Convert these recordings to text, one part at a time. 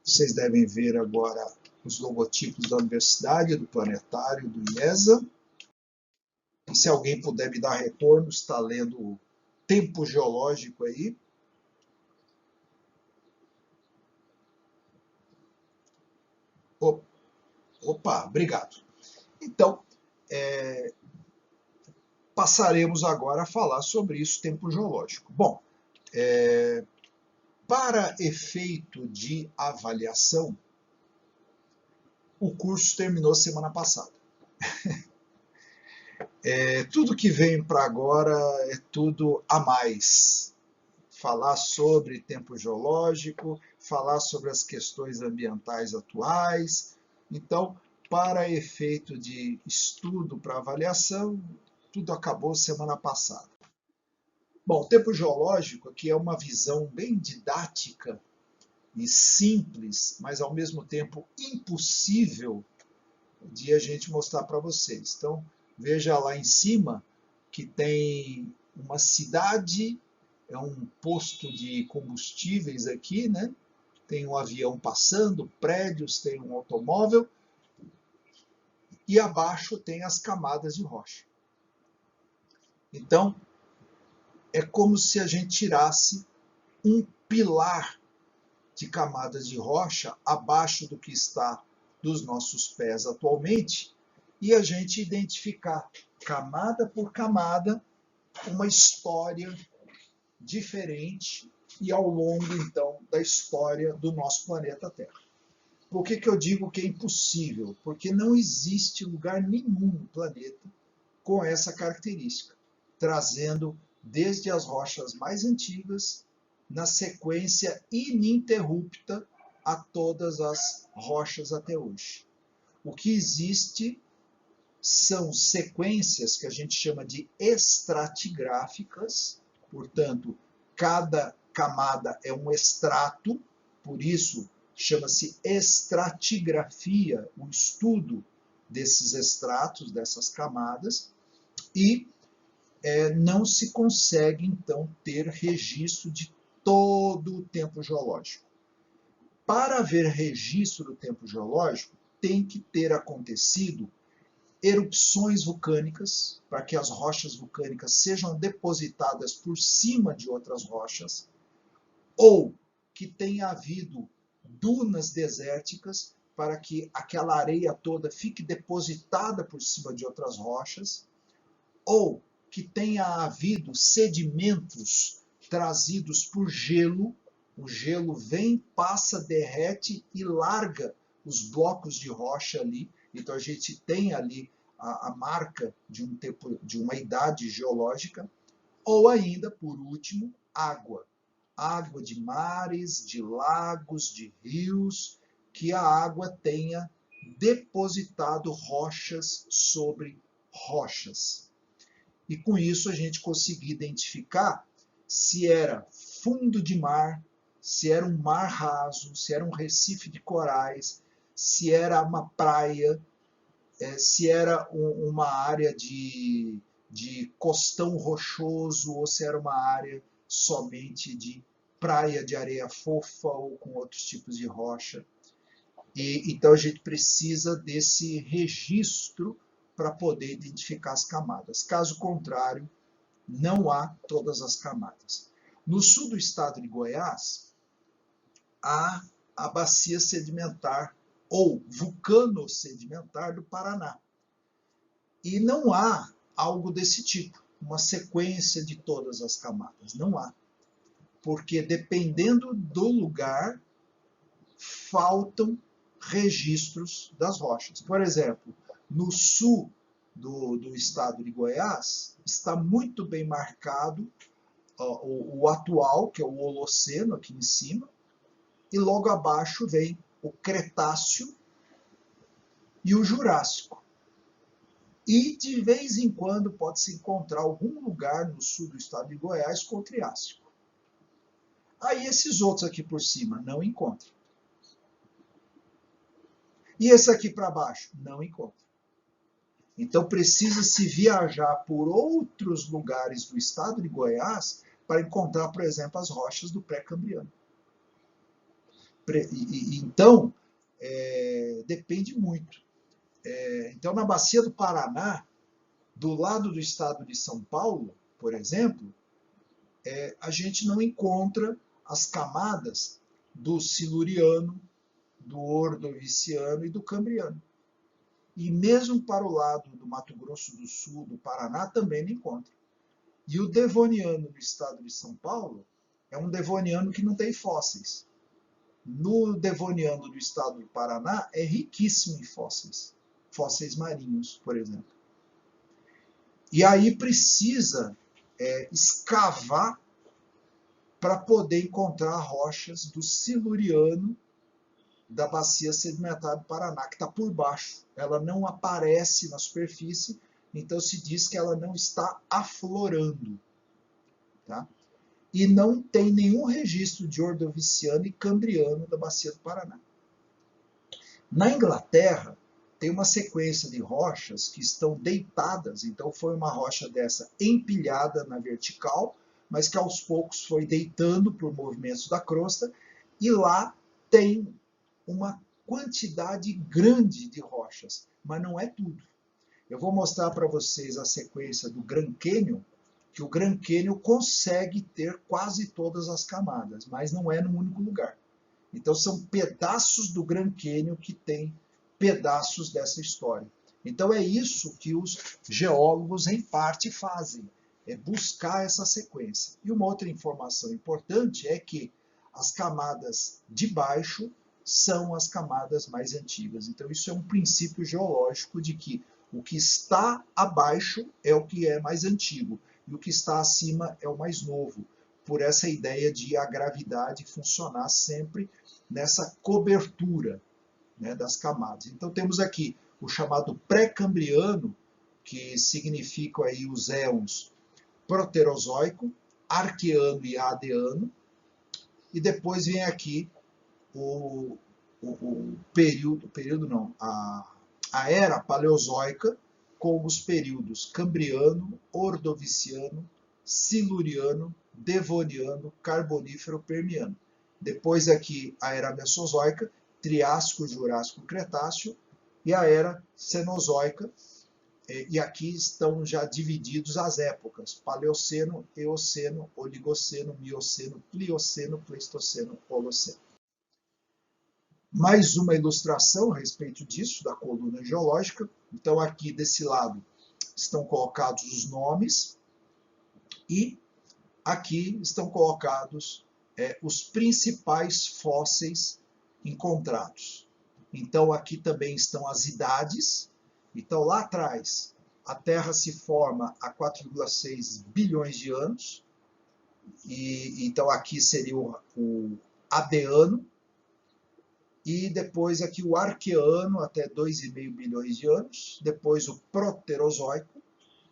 Vocês devem ver agora os logotipos da Universidade, do Planetário, do IESA. E se alguém puder me dar retorno, está lendo o tempo geológico aí. Opa, obrigado. Então, passaremos agora a falar sobre isso, tempo geológico. Bom, para efeito de avaliação, o curso terminou semana passada. Tudo que vem para agora é tudo a mais. Falar sobre tempo geológico, falar sobre as questões ambientais atuais. Então, para efeito de estudo para avaliação, tudo acabou semana passada. Bom, o tempo geológico aqui é uma visão bem didática e simples, mas ao mesmo tempo impossível de a gente mostrar para vocês. Então, veja lá em cima que tem uma cidade, é um posto de combustíveis aqui, né? Tem um avião passando, prédios, tem um automóvel, e abaixo tem as camadas de rocha. Então, é como se a gente tirasse um pilar de camadas de rocha abaixo do que está dos nossos pés atualmente e a gente identificar camada por camada uma história diferente e ao longo, então, da história do nosso planeta Terra. Por que eu digo que é impossível? Porque não existe lugar nenhum no planeta com essa característica, trazendo desde as rochas mais antigas, na sequência ininterrupta a todas as rochas até hoje. O que existe são sequências que a gente chama de estratigráficas, portanto, cada camada é um extrato, por isso chama-se estratigrafia, o estudo desses extratos, dessas camadas, e não se consegue, então, ter registro de todo o tempo geológico. Para haver registro do tempo geológico, tem que ter acontecido erupções vulcânicas, para que as rochas vulcânicas sejam depositadas por cima de outras rochas, ou que tenha havido dunas desérticas, para que aquela areia toda fique depositada por cima de outras rochas, ou que tenha havido sedimentos trazidos por gelo, o gelo vem, passa, derrete e larga os blocos de rocha ali, então a gente tem ali a marca de um tempo, de uma idade geológica, ou ainda, por último, água. Água de mares, de lagos, de rios, que a água tenha depositado rochas sobre rochas. E com isso a gente conseguia identificar se era fundo de mar, se era um mar raso, se era um recife de corais, se era uma praia, se era uma área de costão rochoso ou se era uma área somente de praia de areia fofa ou com outros tipos de rocha. Então a gente precisa desse registro para poder identificar as camadas. Caso contrário, não há todas as camadas. No sul do estado de Goiás, há a bacia sedimentar ou vulcano-sedimentar do Paraná. E não há algo desse tipo, uma sequência de todas as camadas. Não há. Porque dependendo do lugar, faltam registros das rochas. Por exemplo, no sul do estado de Goiás, está muito bem marcado o atual, que é o Holoceno, aqui em cima, e logo abaixo vem o Cretáceo e o Jurássico. E, de vez em quando, pode-se encontrar algum lugar no sul do estado de Goiás com o Triássico. Aí, esses outros aqui por cima, não encontra. E esse aqui para baixo, não encontra. Então, precisa-se viajar por outros lugares do estado de Goiás para encontrar, por exemplo, as rochas do pré-cambriano. Então, depende muito. Então, na bacia do Paraná, do lado do estado de São Paulo, por exemplo, a gente não encontra as camadas do Siluriano, do Ordoviciano e do Cambriano. E mesmo para o lado do Mato Grosso do Sul, do Paraná, também não encontra. E o Devoniano do estado de São Paulo é um Devoniano que não tem fósseis. No Devoniano do estado do Paraná é riquíssimo em fósseis. Fósseis marinhos, por exemplo. E aí precisa escavar para poder encontrar rochas do Siluriano da bacia sedimentar do Paraná, que está por baixo. Ela não aparece na superfície, então se diz que ela não está aflorando. Tá? E não tem nenhum registro de Ordoviciano e Cambriano da bacia do Paraná. Na Inglaterra, tem uma sequência de rochas que estão deitadas, então foi uma rocha dessa empilhada na vertical, mas que aos poucos foi deitando por movimentos da crosta, e lá tem uma quantidade grande de rochas, mas não é tudo. Eu vou mostrar para vocês a sequência do Grand Canyon, que o Grand Canyon consegue ter quase todas as camadas, mas não é num único lugar. Então são pedaços do Grand Canyon que tem pedaços dessa história. Então é isso que os geólogos em parte fazem, é buscar essa sequência. E uma outra informação importante é que as camadas de baixo são as camadas mais antigas. Então isso é um princípio geológico de que o que está abaixo é o que é mais antigo e o que está acima é o mais novo, por essa ideia de a gravidade funcionar sempre nessa cobertura, né, das camadas. Então temos aqui o chamado pré-cambriano, que significam aí os éons proterozoico, arqueano e adeano, e depois vem aqui a era paleozoica, com os períodos cambriano, ordoviciano, siluriano, devoniano, carbonífero, permiano. Depois aqui a era mesozoica, Triássico, Jurássico, Cretáceo, e a era Cenozoica, e aqui estão já divididos as épocas: Paleoceno, Eoceno, Oligoceno, Mioceno, Plioceno, Pleistoceno, Holoceno. Mais uma ilustração a respeito disso, da coluna geológica. Então aqui desse lado estão colocados os nomes e aqui estão colocados os principais fósseis encontrados. Então aqui também estão as idades. Então lá atrás a Terra se forma há 4,6 bilhões de anos. E então aqui seria o Adeano. E depois aqui o Arqueano, até 2,5 bilhões de anos. Depois o Proterozoico.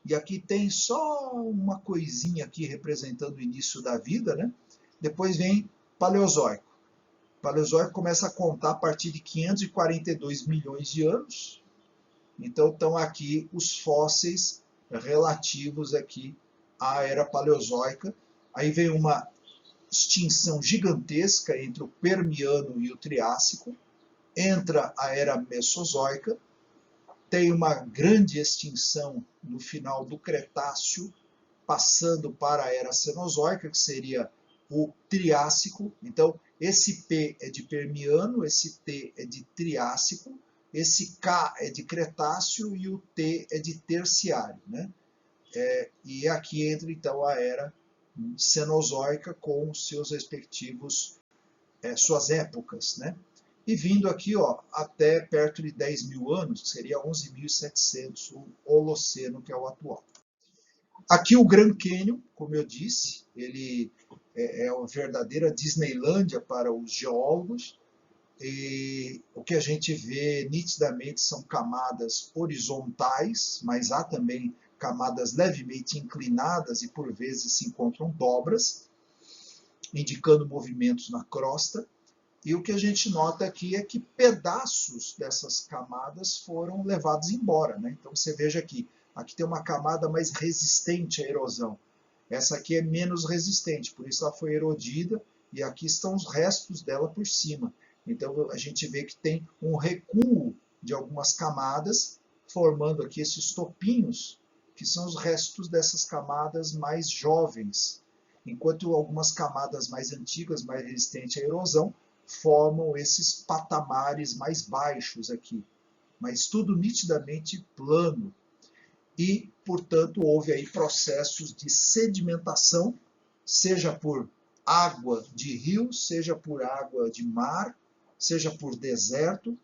E aqui tem só uma coisinha aqui representando o início da vida, né? Depois vem Paleozoico. O Paleozoico começa a contar a partir de 542 milhões de anos. Então estão aqui os fósseis relativos aqui à era paleozoica. Aí vem uma extinção gigantesca entre o Permiano e o Triássico. Entra a era Mesozoica. Tem uma grande extinção no final do Cretáceo, passando para a era Cenozoica, que seria o Triássico. Então, esse P é de Permiano, esse T é de Triássico, esse K é de Cretáceo e o T é de Terciário, né? E aqui entra, então, a era Cenozoica com os seus respectivos, suas épocas, né? E vindo aqui, ó, até perto de 10 mil anos, que seria 11.700, o Holoceno, que é o atual. Aqui o Grand Canyon, como eu disse, ele é uma verdadeira Disneylândia para os geólogos. E o que a gente vê nitidamente são camadas horizontais, mas há também camadas levemente inclinadas e por vezes se encontram dobras, indicando movimentos na crosta. E o que a gente nota aqui é que pedaços dessas camadas foram levados embora, né? Então você veja aqui tem uma camada mais resistente à erosão. Essa aqui é menos resistente, por isso ela foi erodida e aqui estão os restos dela por cima. Então a gente vê que tem um recuo de algumas camadas, formando aqui esses topinhos, que são os restos dessas camadas mais jovens, enquanto algumas camadas mais antigas, mais resistentes à erosão, formam esses patamares mais baixos aqui, mas tudo nitidamente plano. E, portanto, houve aí processos de sedimentação, seja por água de rio, seja por água de mar, seja por deserto,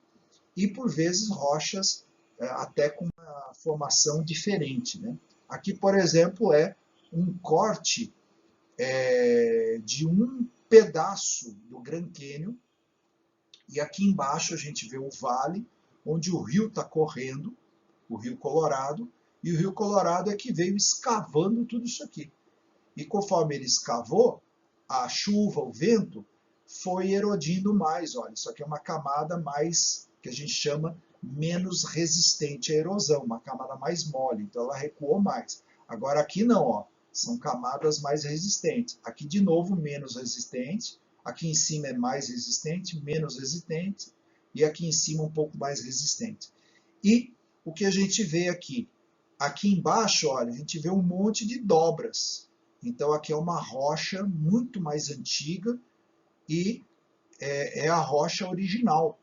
e por vezes rochas até com uma formação diferente, né? Aqui, por exemplo, é um corte de um pedaço do Grand Canyon, e aqui embaixo a gente vê o vale, onde o rio está correndo, o Rio Colorado, e o Rio Colorado é que veio escavando tudo isso aqui. E conforme ele escavou, a chuva, o vento, foi erodindo mais. Olha, isso aqui é uma camada mais, que a gente chama, menos resistente à erosão, uma camada mais mole, então ela recuou mais. Agora aqui não, ó, são camadas mais resistentes. Aqui de novo menos resistente, aqui em cima é mais resistente, menos resistente, e aqui em cima um pouco mais resistente. E o que a gente vê aqui? Aqui embaixo, olha, a gente vê um monte de dobras. Então aqui é uma rocha muito mais antiga e é a rocha original.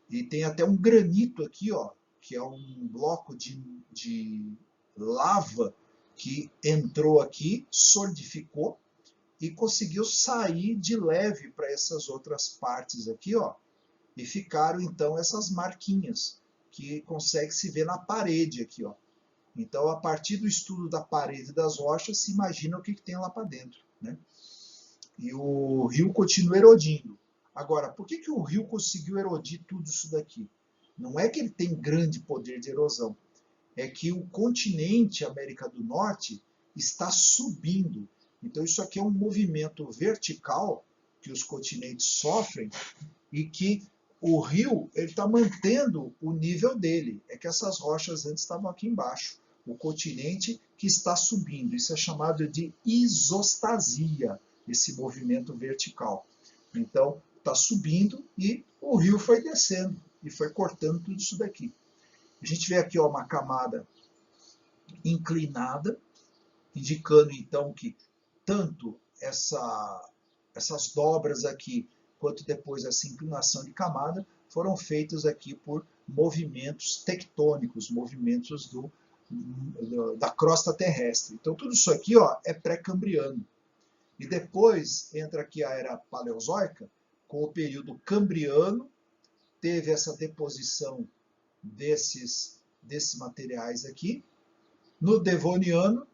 E tem até um granito aqui, ó, que é um bloco de lava que entrou aqui, solidificou e conseguiu sair de leve para essas outras partes aqui, ó, e ficaram então essas marquinhas que consegue se ver na parede aqui, ó. Então, a partir do estudo da parede das rochas, se imagina o que tem lá para dentro, né? E o rio continua erodindo. Agora, por que o rio conseguiu erodir tudo isso daqui? Não é que ele tem grande poder de erosão, é que o continente América do Norte está subindo. Então, isso aqui é um movimento vertical que os continentes sofrem e que o rio está mantendo o nível dele. É que essas rochas antes estavam aqui embaixo. O continente que está subindo. Isso é chamado de isostasia, esse movimento vertical. Então, está subindo e o rio foi descendo e foi cortando tudo isso daqui. A gente vê aqui ó, uma camada inclinada, indicando então que tanto essas dobras aqui, quanto depois essa inclinação de camada, foram feitas aqui por movimentos tectônicos, movimentos da crosta terrestre. Então tudo isso aqui ó, é pré-cambriano. E depois entra aqui a era paleozoica, com o período cambriano, teve essa deposição desses materiais aqui. No devoniano,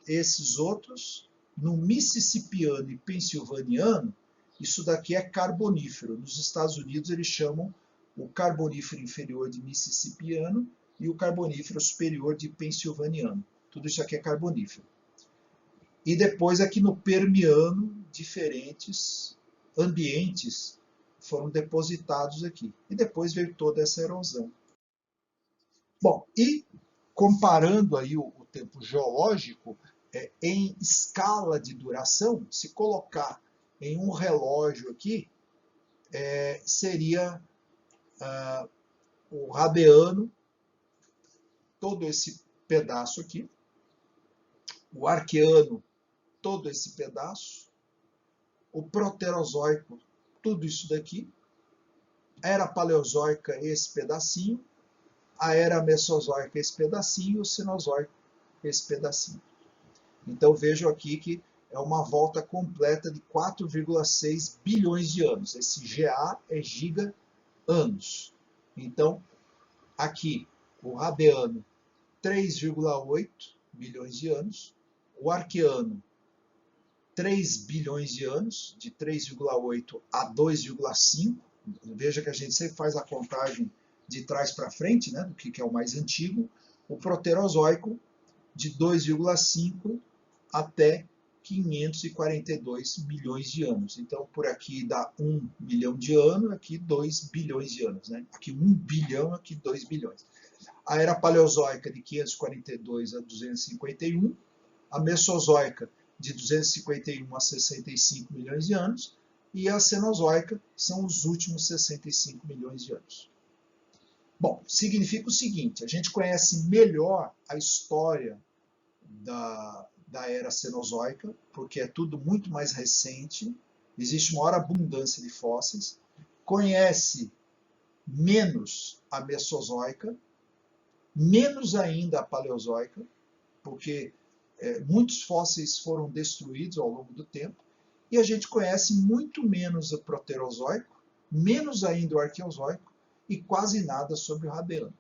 esses outros. No mississippiano e pensilvaniano, isso daqui é carbonífero. Nos Estados Unidos eles chamam o carbonífero inferior de mississippiano e o carbonífero superior de pensilvaniano. Tudo isso aqui é carbonífero. E depois aqui no permiano, diferentes ambientes foram depositados aqui. E depois veio toda essa erosão. Bom, e comparando aí o tempo geológico, em escala de duração, se colocar em um relógio aqui, seria o Rabeano, todo esse pedaço aqui, o Arqueano, todo esse pedaço, o Proterozoico, tudo isso daqui, a Era Paleozoica, esse pedacinho, a Era Mesozoica, esse pedacinho, e o Cenozoico, esse pedacinho. Então vejam aqui que é uma volta completa de 4,6 bilhões de anos. Esse GA é giga-anos. Então, aqui, o Rabeano, 3,8 bilhões de anos. O Arqueano, 3 bilhões de anos, de 3,8 a 2,5. Veja que a gente sempre faz a contagem de trás para frente, né, do que é o mais antigo. O Proterozoico, de 2,5 até 542 milhões de anos. Então, por aqui dá 1 bilhão de anos, aqui 2 bilhões de anos. Né? Aqui 1 bilhão, aqui 2 bilhões. A Era Paleozoica de 542 a 251, a Mesozoica de 251 a 65 milhões de anos, e a Cenozoica são os últimos 65 milhões de anos. Bom, significa o seguinte, a gente conhece melhor a história da era Cenozoica, porque é tudo muito mais recente, existe maior abundância de fósseis, conhece menos a Mesozoica, menos ainda a Paleozoica, porque muitos fósseis foram destruídos ao longo do tempo, e a gente conhece muito menos o Proterozoico, menos ainda o Arqueozoico, e quase nada sobre o Rabeano.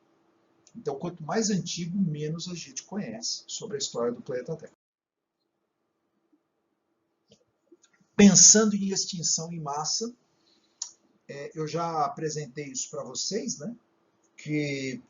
Então, quanto mais antigo, menos a gente conhece sobre a história do planeta Terra. Pensando em extinção em massa, eu já apresentei isso para vocês, né? Que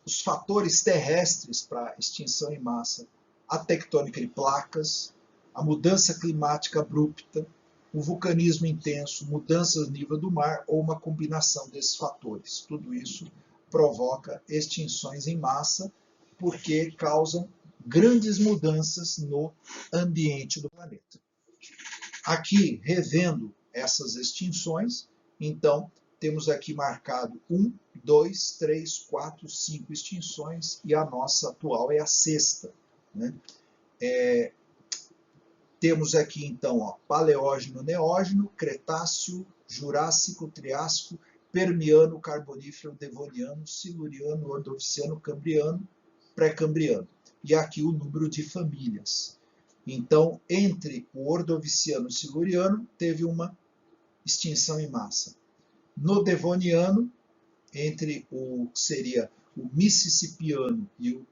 os fatores terrestres para extinção em massa, a tectônica de placas, a mudança climática abrupta, o vulcanismo intenso, mudanças no nível do mar ou uma combinação desses fatores. Tudo isso provoca extinções em massa porque causam grandes mudanças no ambiente do planeta. Aqui, revendo essas extinções, então, temos aqui marcado 1, 2, 3, 4, 5 extinções e a nossa atual é a sexta. Né? Temos aqui, então, ó, Paleógeno, Neógeno, Cretáceo, Jurássico, Triássico, Permiano, Carbonífero, Devoniano, Siluriano, Ordoviciano, Cambriano, Pré-Cambriano. E aqui o número de famílias. Então, entre o Ordoviciano e o Siluriano, teve uma extinção em massa. No Devoniano, entre o que seria o Mississippiano e o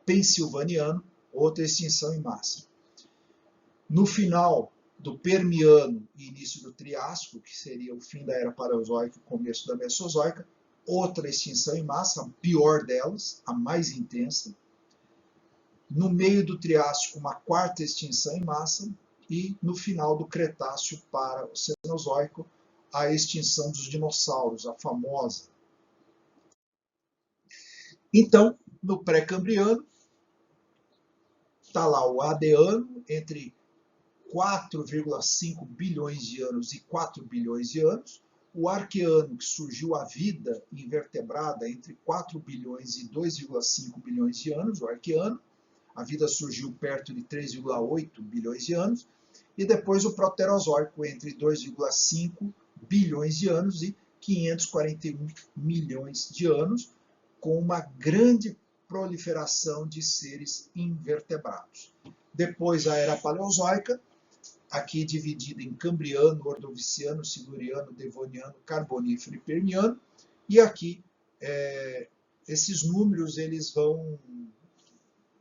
Pensilvaniano, outra extinção em massa. No final do Permiano e início do Triássico, que seria o fim da Era Paleozoica e o começo da Mesozoica, outra extinção em massa, a pior delas, a mais intensa. No meio do Triássico, uma quarta extinção em massa, e no final do Cretáceo para o Cenozoico, a extinção dos dinossauros, a famosa. Então, no pré-cambriano, está lá o Adeano, entre 4,5 bilhões de anos e 4 bilhões de anos, o Arqueano, que surgiu a vida invertebrada entre 4 bilhões e 2,5 bilhões de anos, o Arqueano, a vida surgiu perto de 3,8 bilhões de anos, e depois o Proterozoico entre 2,5 bilhões de anos e 541 milhões de anos, com uma grande proliferação de seres invertebrados. Depois a Era Paleozoica, aqui dividida em Cambriano, Ordoviciano, Siluriano, Devoniano, Carbonífero e Permiano, e aqui esses números eles vão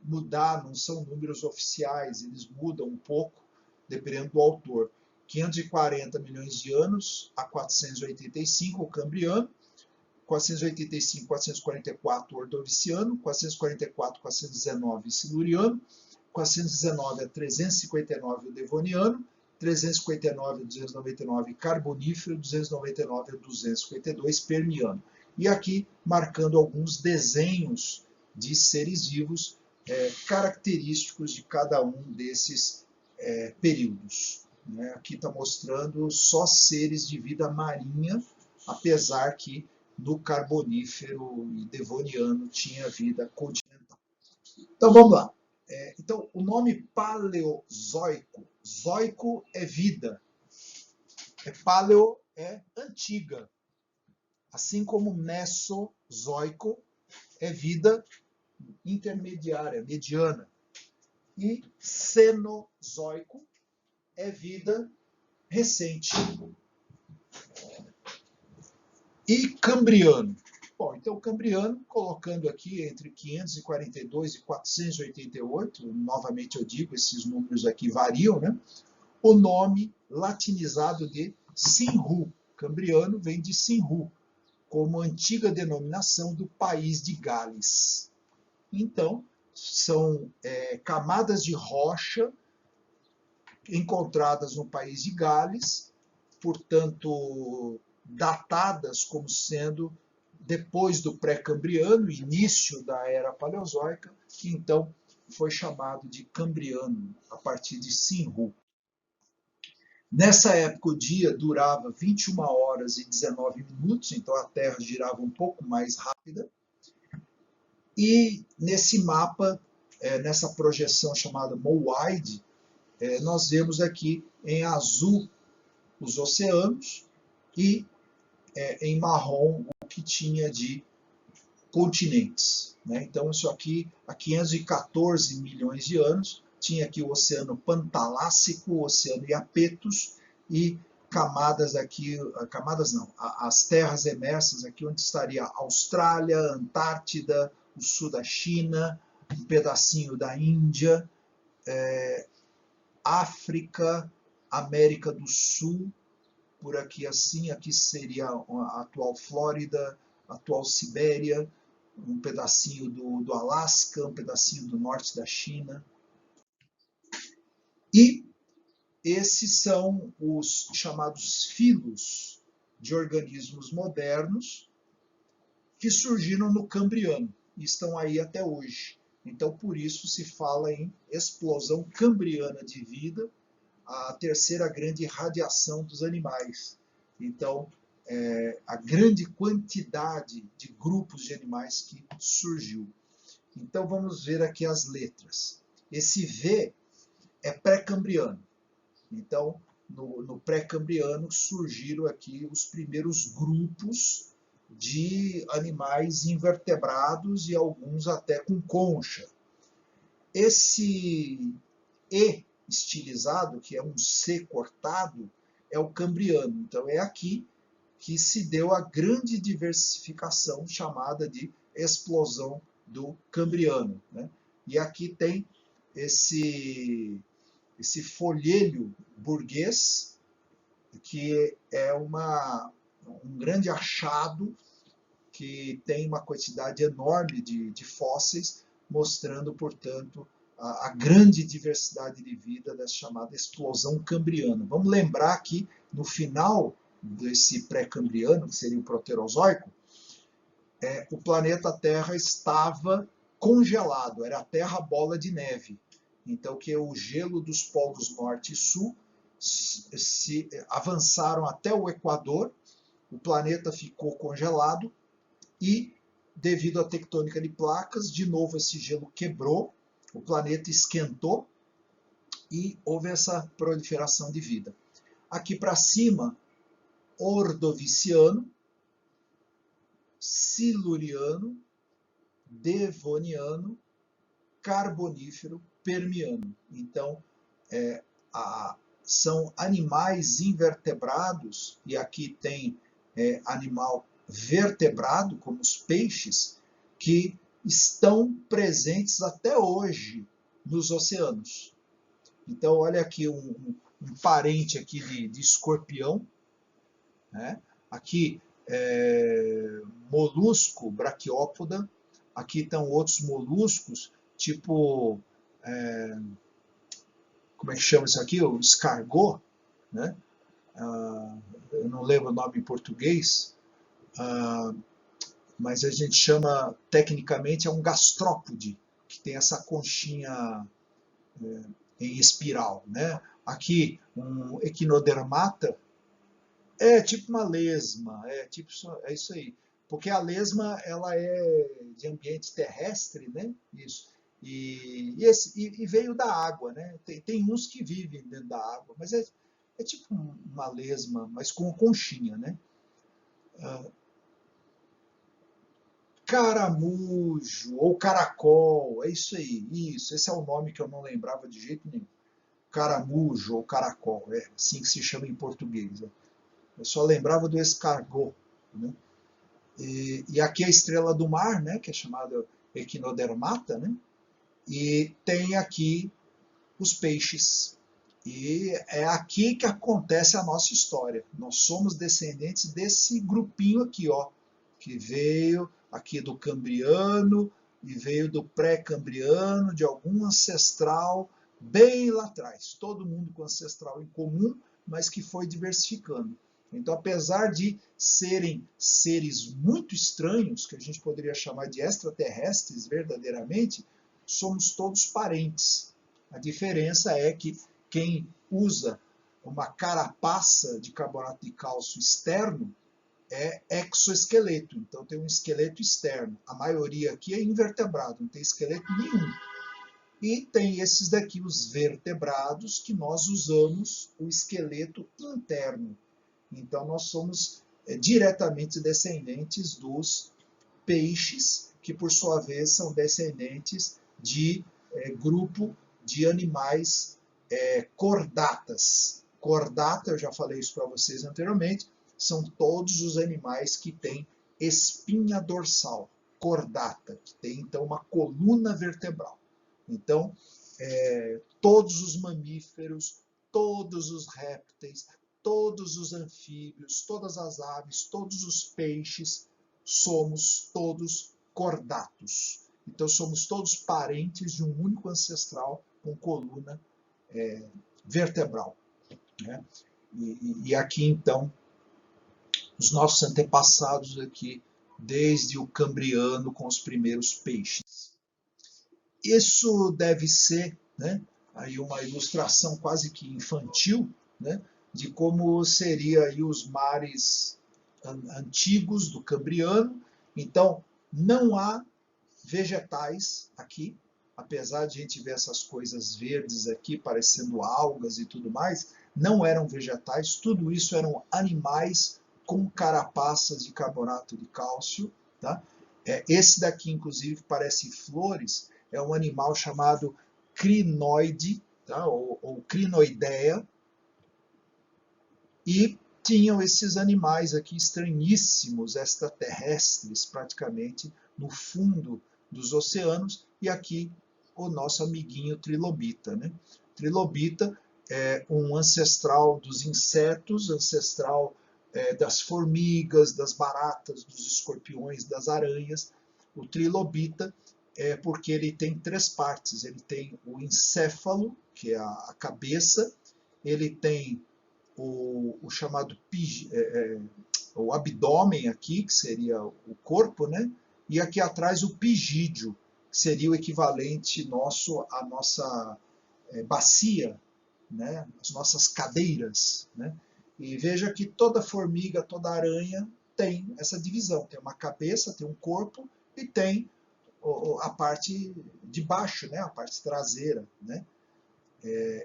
mudar, não são números oficiais, eles mudam um pouco dependendo do autor. 540 milhões de anos a 485, o Cambriano, 485, 444, o Ordoviciano, 444, 419, Siluriano, 419 a 359, o Devoniano, 359 a 299, Carbonífero, 299 a 252, Permiano. E aqui marcando alguns desenhos de seres vivos característicos de cada um desses períodos. Né? Aqui está mostrando só seres de vida marinha, apesar que no Carbonífero e Devoniano tinha vida continental. Então vamos lá. Então, o nome Paleozoico, zoico é vida, paleo é antiga, assim como Mesozoico é vida intermediária, mediana, e Cenozoico é vida recente. E Cambriano? Bom, então o Cambriano, colocando aqui entre 542 e 488, novamente eu digo, esses números aqui variam, né? O nome latinizado de Sinhu. Cambriano vem de Sinhu, como antiga denominação do país de Gales. Então, são camadas de rocha encontradas no país de Gales, portanto, datadas como sendo depois do pré-cambriano, início da Era Paleozoica, que então foi chamado de Cambriano, a partir de Sinhu. Nessa época, o dia durava 21 horas e 19 minutos, então a Terra girava um pouco mais rápida. E nesse mapa, nessa projeção chamada MOWIDE, nós vemos aqui em azul os oceanos e em marrom o que tinha de continentes. Né? Então, isso aqui, há 514 milhões de anos, tinha aqui o Oceano Pantalássico, o Oceano Iapetus e camadas aqui, camadas não, as terras emersas aqui onde estaria a Austrália, Antártida, o sul da China, um pedacinho da Índia, África, América do Sul, por aqui assim, aqui seria a atual Flórida, a atual Sibéria, um pedacinho do Alasca, um pedacinho do norte da China. E esses são os chamados filos de organismos modernos que surgiram no Cambriano e estão aí até hoje. Então, por isso se fala em explosão cambriana de vida, a terceira grande radiação dos animais. Então, a grande quantidade de grupos de animais que surgiu. Então, vamos ver aqui as letras. Esse V é pré-cambriano. Então, no pré-cambriano surgiram aqui os primeiros grupos de animais invertebrados e alguns até com concha. Esse E estilizado, que é um C cortado, é o cambriano. Então é aqui que se deu a grande diversificação chamada de explosão do Cambriano. Né? E aqui tem esse folhelho burguês, que é um grande achado que tem uma quantidade enorme de fósseis, mostrando, portanto, a grande diversidade de vida dessa chamada explosão cambriana. Vamos lembrar que no final desse pré-cambriano, que seria o proterozoico, o planeta Terra estava congelado, era a Terra bola de neve. Então, que o gelo dos polos norte e sul se avançaram até o Equador, o planeta ficou congelado e, devido à tectônica de placas, de novo esse gelo quebrou, o planeta esquentou e houve essa proliferação de vida. Aqui para cima, Ordoviciano, Siluriano, Devoniano, Carbonífero, Permiano. Então, são animais invertebrados, e aqui tem animal vertebrado, como os peixes, que estão presentes até hoje nos oceanos. Então, olha aqui um parente aqui de escorpião, né? Aqui molusco, braquiópoda. Aqui estão outros moluscos, tipo, como é que chama isso aqui? O escargot, né? Eu não lembro o nome em português, mas a gente chama, tecnicamente, é um gastrópode, que tem essa conchinha em espiral, né? Aqui, um equinodermata, é tipo uma lesma, é isso aí. Porque a lesma, ela é de ambiente terrestre, né? Isso. E veio da água, né? Tem uns que vivem dentro da água, mas é tipo uma lesma, mas com conchinha, né? Caramujo ou caracol, é isso aí, isso. Esse é o nome que eu não lembrava de jeito nenhum. Caramujo ou caracol, é assim que se chama em português. Né? Eu só lembrava do escargot, né? E aqui a estrela do mar, né, que é chamada equinodermata, né? E tem aqui os peixes. E é aqui que acontece a nossa história. Nós somos descendentes desse grupinho aqui, ó, que veio aqui do Cambriano e veio do pré-Cambriano, de algum ancestral bem lá atrás. Todo mundo com ancestral em comum, mas que foi diversificando. Então, apesar de serem seres muito estranhos, que a gente poderia chamar de extraterrestres verdadeiramente, somos todos parentes. A diferença é que quem usa uma carapaça de carbonato de cálcio externo, é exoesqueleto, então tem um esqueleto externo. A maioria aqui é invertebrado, não tem esqueleto nenhum. E tem esses daqui, os vertebrados, que nós usamos o esqueleto interno. Então nós somos diretamente descendentes dos peixes, que por sua vez são descendentes de grupo de animais cordatas. Cordata, eu já falei isso para vocês anteriormente, são todos os animais que têm espinha dorsal, cordata, que tem então uma coluna vertebral. Então, todos os mamíferos, todos os répteis, todos os anfíbios, todas as aves, todos os peixes, somos todos cordatos. Então, somos todos parentes de um único ancestral com coluna vertebral. Né? E aqui, então, os nossos antepassados aqui, desde o Cambriano, com os primeiros peixes. Isso deve ser, né, aí uma ilustração quase que infantil, né, de como seria aí os mares antigos do Cambriano. Então, não há vegetais aqui, apesar de a gente ver essas coisas verdes aqui, parecendo algas e tudo mais, não eram vegetais, tudo isso eram animais com carapaças de carbonato de cálcio. Tá? Esse daqui, inclusive, parece flores, é um animal chamado crinoide, tá? ou crinoidea, e tinham esses animais aqui estranhíssimos, extraterrestres, praticamente, no fundo dos oceanos, e aqui o nosso amiguinho trilobita. Né? Trilobita é um ancestral dos insetos, ancestral das formigas, das baratas, dos escorpiões, das aranhas. O trilobita porque ele tem 3 partes. Ele tem o encéfalo, que é a cabeça, ele tem o chamado o abdômen aqui, que seria o corpo, né? E aqui atrás o pigídeo, que seria o equivalente nosso à nossa bacia, né? As nossas cadeiras, né? E veja que toda formiga, toda aranha tem essa divisão. Tem uma cabeça, tem um corpo e tem a parte de baixo, né? A parte traseira, né?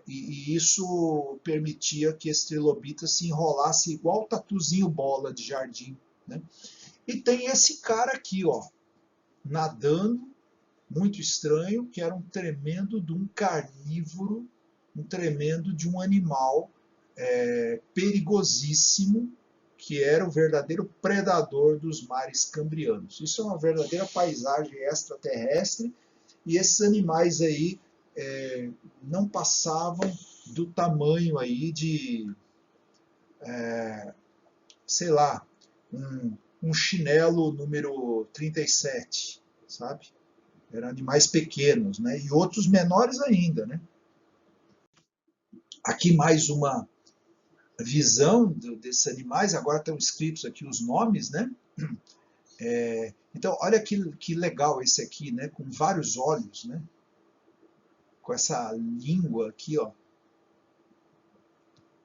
E isso permitia que esse trilobita se enrolasse igual tatuzinho bola de jardim. Né? E tem esse cara aqui, ó, nadando, muito estranho, que era um tremendo de um carnívoro, um tremendo de um animal perigosíssimo, que era o verdadeiro predador dos mares cambrianos. Isso é uma verdadeira paisagem extraterrestre, e esses animais aí não passavam do tamanho aí de, sei lá, um chinelo número 37, sabe? Eram animais pequenos, né? E outros menores ainda, né? Aqui mais uma visão desses animais, agora estão escritos aqui os nomes, né? Então, olha que legal esse aqui, né? Com vários olhos, né? Com essa língua aqui, ó.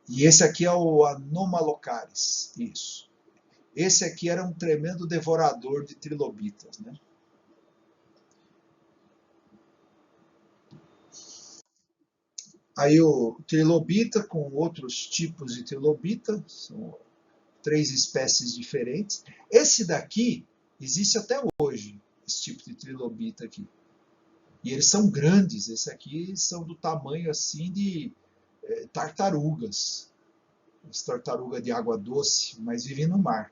E esse aqui é o Anomalocaris, isso. Esse aqui era um tremendo devorador de trilobitas, né? Aí o trilobita com outros tipos de trilobita, são 3 espécies diferentes. Esse daqui existe até hoje, esse tipo de trilobita aqui. E eles são grandes, esse aqui são do tamanho assim de tartarugas. As tartarugas de água doce, mas vivem no mar.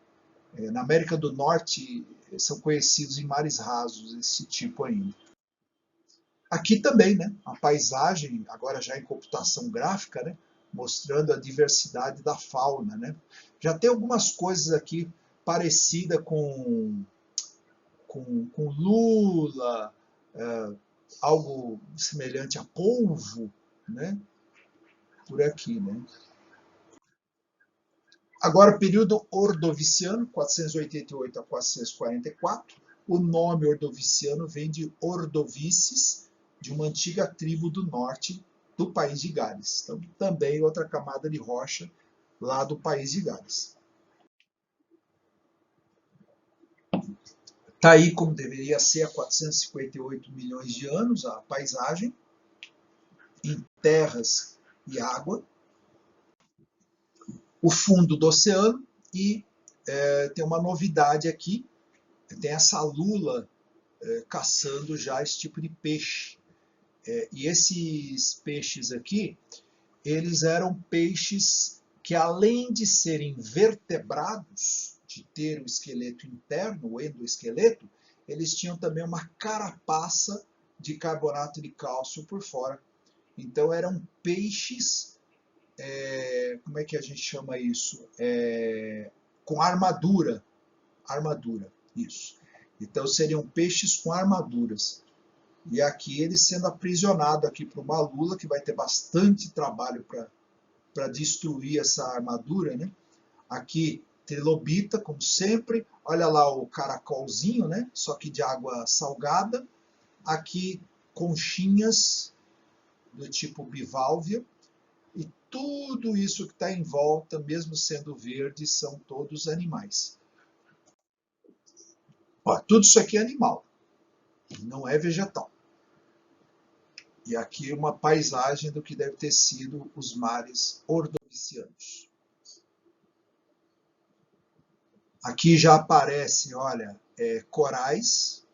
Na América do Norte são conhecidos em mares rasos esse tipo ainda. Aqui também, né, a paisagem, agora já em computação gráfica, né, mostrando a diversidade da fauna. Né. Já tem algumas coisas aqui parecidas com lula, algo semelhante a polvo, né, por aqui. Né. Agora, período ordoviciano, 488 a 444. O nome ordoviciano vem de Ordovíces, de uma antiga tribo do norte do País de Gales. Então, também outra camada de rocha lá do País de Gales. Está aí como deveria ser há 458 milhões de anos a paisagem, em terras e água, o fundo do oceano e tem uma novidade aqui, tem essa lula caçando já esse tipo de peixe. E esses peixes aqui, eles eram peixes que, além de serem vertebrados, de ter o esqueleto interno, o endoesqueleto, eles tinham também uma carapaça de carbonato de cálcio por fora. Então eram peixes, como é que a gente chama isso? Com armadura, isso. Então seriam peixes com armaduras. E aqui ele sendo aprisionado aqui por uma lula, que vai ter bastante trabalho para destruir essa armadura, né? Aqui, trilobita, como sempre. Olha lá o caracolzinho, né? Só que de água salgada. Aqui, conchinhas do tipo bivalvia. E tudo isso que está em volta, mesmo sendo verde, são todos animais. Ó, tudo isso aqui é animal, não é vegetal. E aqui uma paisagem do que deve ter sido os mares ordovicianos. Aqui já aparecem, olha, corais,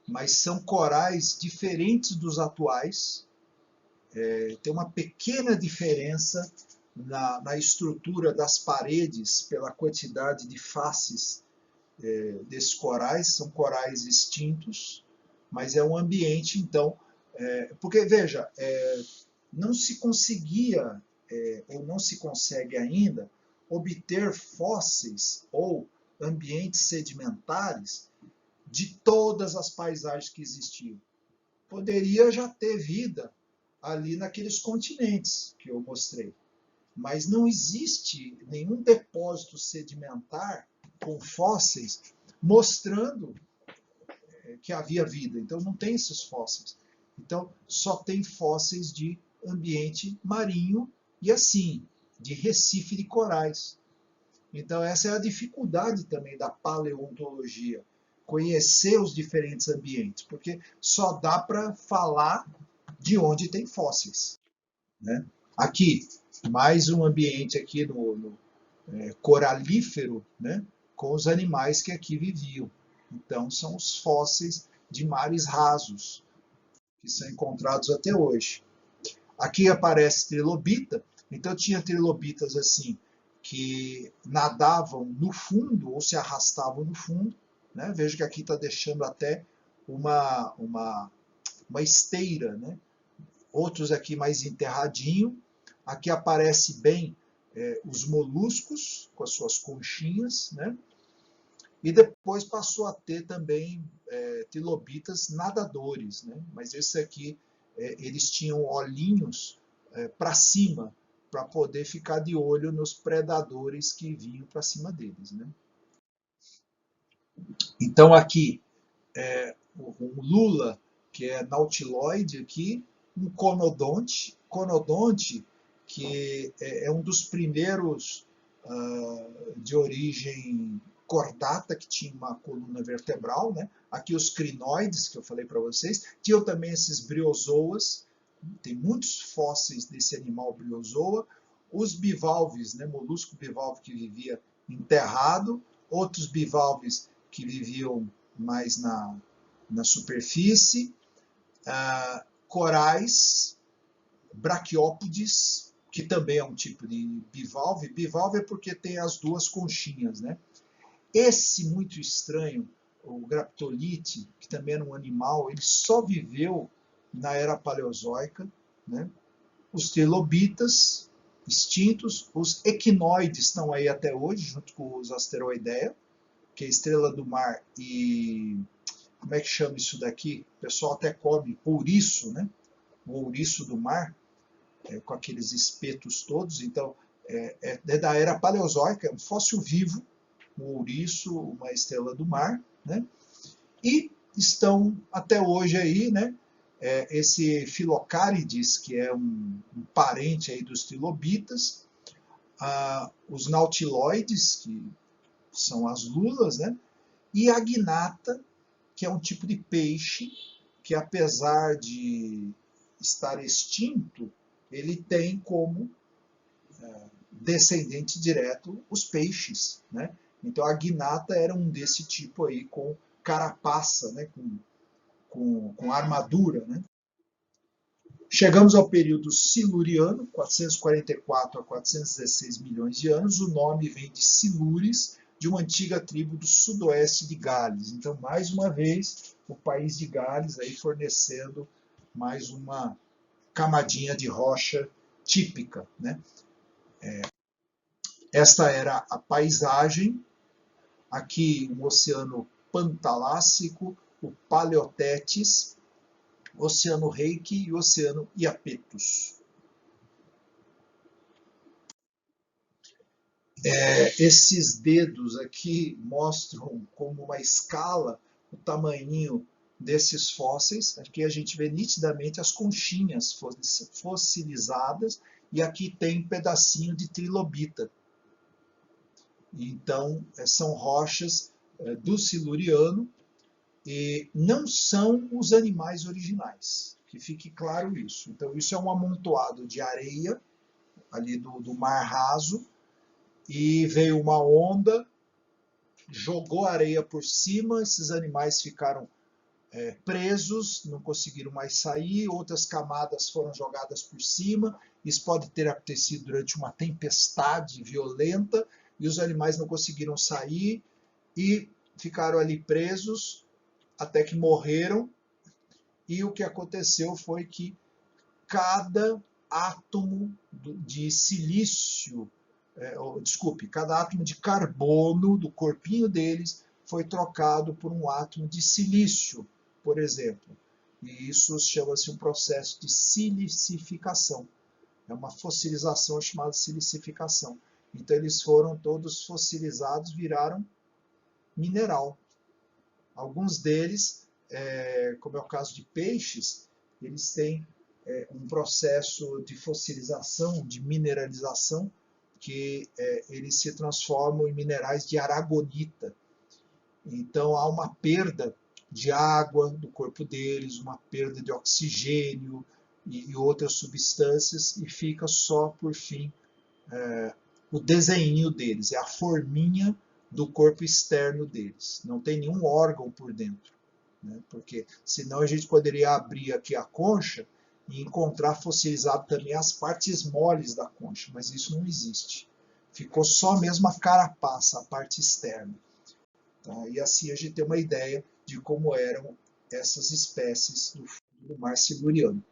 mas são corais diferentes dos atuais. Tem uma pequena diferença na estrutura das paredes pela quantidade de faces desses corais. São corais extintos, mas é um ambiente, então... porque, veja, não se conseguia, ou não se consegue ainda, obter fósseis ou ambientes sedimentares de todas as paisagens que existiam. Poderia já ter vida ali naqueles continentes que eu mostrei, mas não existe nenhum depósito sedimentar com fósseis mostrando que havia vida. Então não tem esses fósseis. Então só tem fósseis de ambiente marinho e assim, de recife de corais. Então essa é a dificuldade também da paleontologia, conhecer os diferentes ambientes, porque só dá para falar de onde tem fósseis, né? Aqui, mais um ambiente aqui no coralífero, né, com os animais que aqui viviam. Então são os fósseis de mares rasos, que são encontrados até hoje. Aqui aparece trilobita, então tinha trilobitas assim, que nadavam no fundo ou se arrastavam no fundo, né? Veja que aqui está deixando até uma esteira, né? Outros aqui mais enterradinho. Aqui aparece bem os moluscos com as suas conchinhas, né? E depois passou a ter também trilobitas nadadores, né? Mas esse aqui, eles tinham olhinhos para cima, para poder ficar de olho nos predadores que vinham para cima deles, né? Então aqui, um lula, que é nautiloide aqui, um conodonte, que é um dos primeiros de origem cordata, que tinha uma coluna vertebral, né? Aqui os crinoides, que eu falei para vocês, tinham também esses briozoas, tem muitos fósseis desse animal briozoa, os bivalves, né? Molusco bivalve que vivia enterrado, outros bivalves que viviam mais na superfície, corais, braquiópodes, que também é um tipo de bivalve. Bivalve é porque tem as duas conchinhas, né? Esse muito estranho, o graptolite, que também era um animal, ele só viveu na era paleozoica, né? Os trilobitas extintos, os equinoides estão aí até hoje, junto com os asteroidea, que é estrela do mar e... como é que chama isso daqui? O pessoal até come ouriço, né? O ouriço do mar, com aqueles espetos todos. Então, é da era paleozoica, é um fóssil vivo, um ouriço, uma estrela do mar, né? E estão até hoje aí, né? esse Phyllocarydes, que é um parente aí dos trilobitas, os nautiloides, que são as lulas, né? E a gnata, que é um tipo de peixe que, apesar de estar extinto, ele tem como descendente direto os peixes, né? Então a gnata era um desse tipo aí, com carapaça, né? com armadura, né? Chegamos ao período siluriano, 444 a 416 milhões de anos. O nome vem de Silures, de uma antiga tribo do sudoeste de Gales. Então, mais uma vez, o país de Gales aí fornecendo mais uma camadinha de rocha típica, né? Esta era a paisagem. Aqui um oceano pantalássico, o Paleotétis, Oceano Reiki e Oceano Iapetus. Esses dedos aqui mostram como uma escala o tamanho desses fósseis. Aqui a gente vê nitidamente as conchinhas fossilizadas e aqui tem um pedacinho de trilobita. Então, são rochas do Siluriano e não são os animais originais, que fique claro isso. Então, isso é um amontoado de areia ali do mar raso, e veio uma onda, jogou areia por cima, esses animais ficaram presos, não conseguiram mais sair, outras camadas foram jogadas por cima. Isso pode ter acontecido durante uma tempestade violenta e os animais não conseguiram sair e ficaram ali presos até que morreram. E o que aconteceu foi que cada átomo de silício, cada átomo de carbono do corpinho deles foi trocado por um átomo de silício, por exemplo. E isso chama-se um processo de silicificação. É uma fossilização chamada silicificação. Então eles foram todos fossilizados, viraram mineral. Alguns deles, como é o caso de peixes, eles têm um processo de fossilização, de mineralização, que eles se transformam em minerais de aragonita. Então há uma perda de água do corpo deles, uma perda de oxigênio e outras substâncias, e fica só, por fim, o desenho deles, é a forminha do corpo externo deles. Não tem nenhum órgão por dentro, né? Porque senão a gente poderia abrir aqui a concha e encontrar fossilizado também as partes moles da concha, mas isso não existe. Ficou só mesmo a carapaça, a parte externa. Tá? E assim a gente tem uma ideia de como eram essas espécies do fundo do mar siluriano.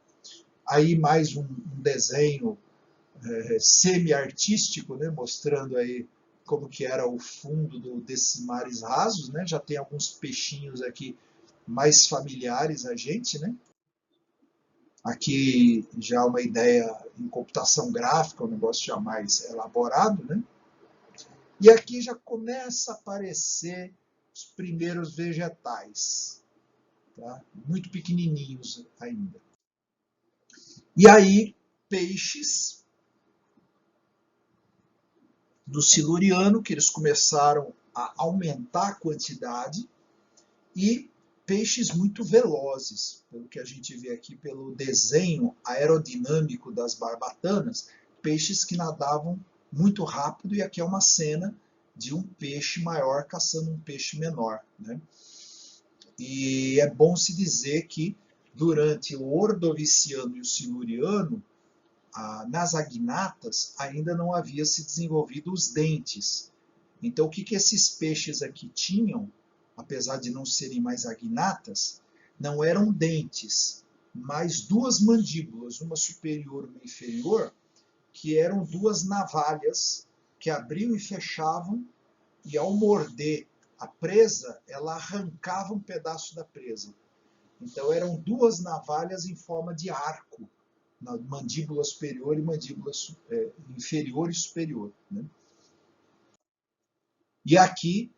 Aí mais um desenho semi-artístico, né, mostrando aí como que era o fundo desses mares rasos, né? Já tem alguns peixinhos aqui mais familiares a gente, né? Aqui já uma ideia em computação gráfica, um negócio já mais elaborado, né? E aqui já começa a aparecer os primeiros vegetais, tá? Muito pequenininhos ainda. E aí, peixes do Siluriano, que eles começaram a aumentar a quantidade, e peixes muito velozes, pelo que a gente vê aqui pelo desenho aerodinâmico das barbatanas, peixes que nadavam muito rápido, e aqui é uma cena de um peixe maior caçando um peixe menor, né? E é bom se dizer que durante o Ordoviciano e o Siluriano, nas agnatas ainda não havia se desenvolvido os dentes. Então o que esses peixes aqui tinham, apesar de não serem mais agnatas, não eram dentes, mas duas mandíbulas, uma superior e uma inferior, que eram duas navalhas que abriam e fechavam, e ao morder a presa, ela arrancava um pedaço da presa. Então eram duas navalhas em forma de arco, na mandíbula superior e mandíbula inferior e superior, né? E aqui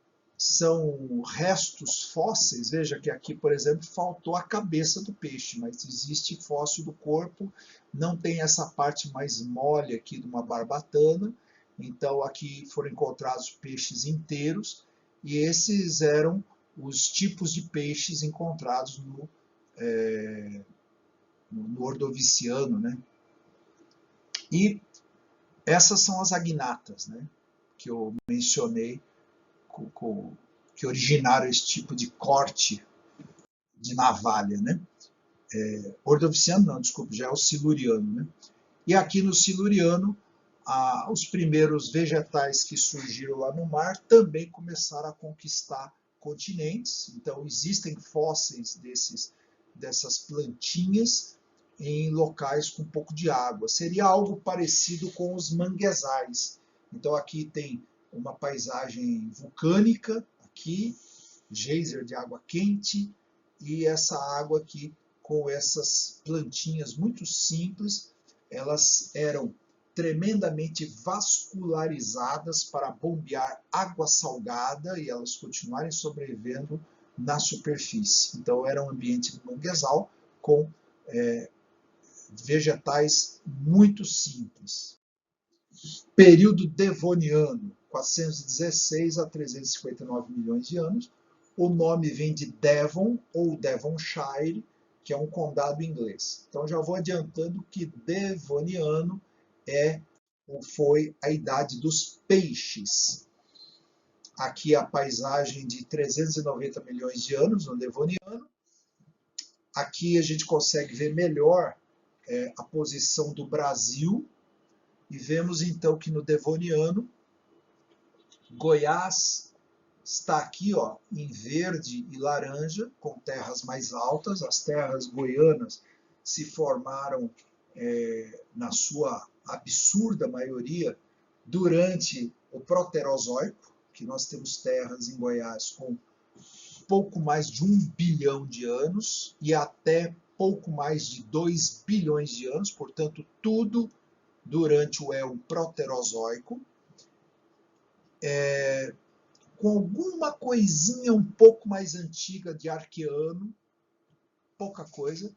são restos fósseis. Veja que aqui, por exemplo, faltou a cabeça do peixe, mas existe fóssil do corpo, não tem essa parte mais mole aqui de uma barbatana. Então aqui foram encontrados peixes inteiros, e esses eram os tipos de peixes encontrados no Ordoviciano, né? E essas são as agnatas, né, que eu mencionei, que originaram esse tipo de corte de navalha, né? Ordoviciano não, desculpe, já é o Siluriano, né? E aqui no Siluriano, os primeiros vegetais que surgiram lá no mar também começaram a conquistar continentes. Então existem fósseis dessas plantinhas em locais com um pouco de água. Seria algo parecido com os manguezais. Então aqui tem uma paisagem vulcânica, aqui, geyser de água quente, e essa água aqui com essas plantinhas muito simples. Elas eram tremendamente vascularizadas para bombear água salgada e elas continuarem sobrevivendo na superfície. Então era um ambiente de manguezal com vegetais muito simples. Período Devoniano, 416 a 359 milhões de anos. O nome vem de Devon ou Devonshire, que é um condado inglês. Então já vou adiantando que Devoniano foi a idade dos peixes. Aqui a paisagem de 390 milhões de anos no Devoniano. Aqui a gente consegue ver melhor a posição do Brasil, e vemos então que no Devoniano, Goiás está aqui, ó, em verde e laranja, com terras mais altas. As terras goianas se formaram, na sua absurda maioria, durante o Proterozoico, que nós temos terras em Goiás com pouco mais de 1 bilhão de anos e até pouco mais de 2 bilhões de anos, portanto, tudo durante o Éon Proterozoico, com alguma coisinha um pouco mais antiga de Arqueano, pouca coisa.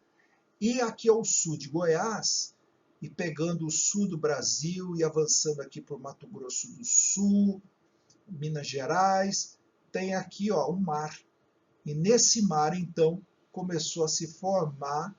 E aqui ao sul de Goiás, e pegando o sul do Brasil e avançando aqui por Mato Grosso do Sul, Minas Gerais, tem aqui, ó, um mar. E nesse mar, então, começou a se formar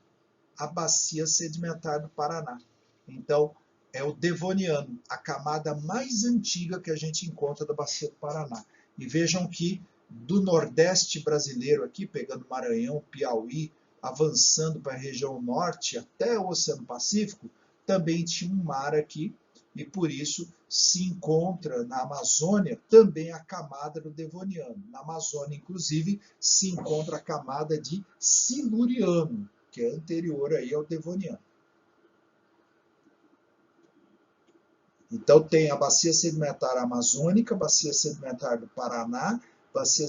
a bacia sedimentar do Paraná. Então, é o Devoniano, a camada mais antiga que a gente encontra da bacia do Paraná. E vejam que do Nordeste brasileiro aqui, pegando Maranhão, Piauí, avançando para a região norte até o Oceano Pacífico, também tinha um mar aqui, e por isso se encontra na Amazônia também a camada do Devoniano. Na Amazônia, inclusive, se encontra a camada de Siluriano, que é anterior aí ao Devoniano. Então tem a bacia sedimentar amazônica, bacia sedimentar do Paraná, bacia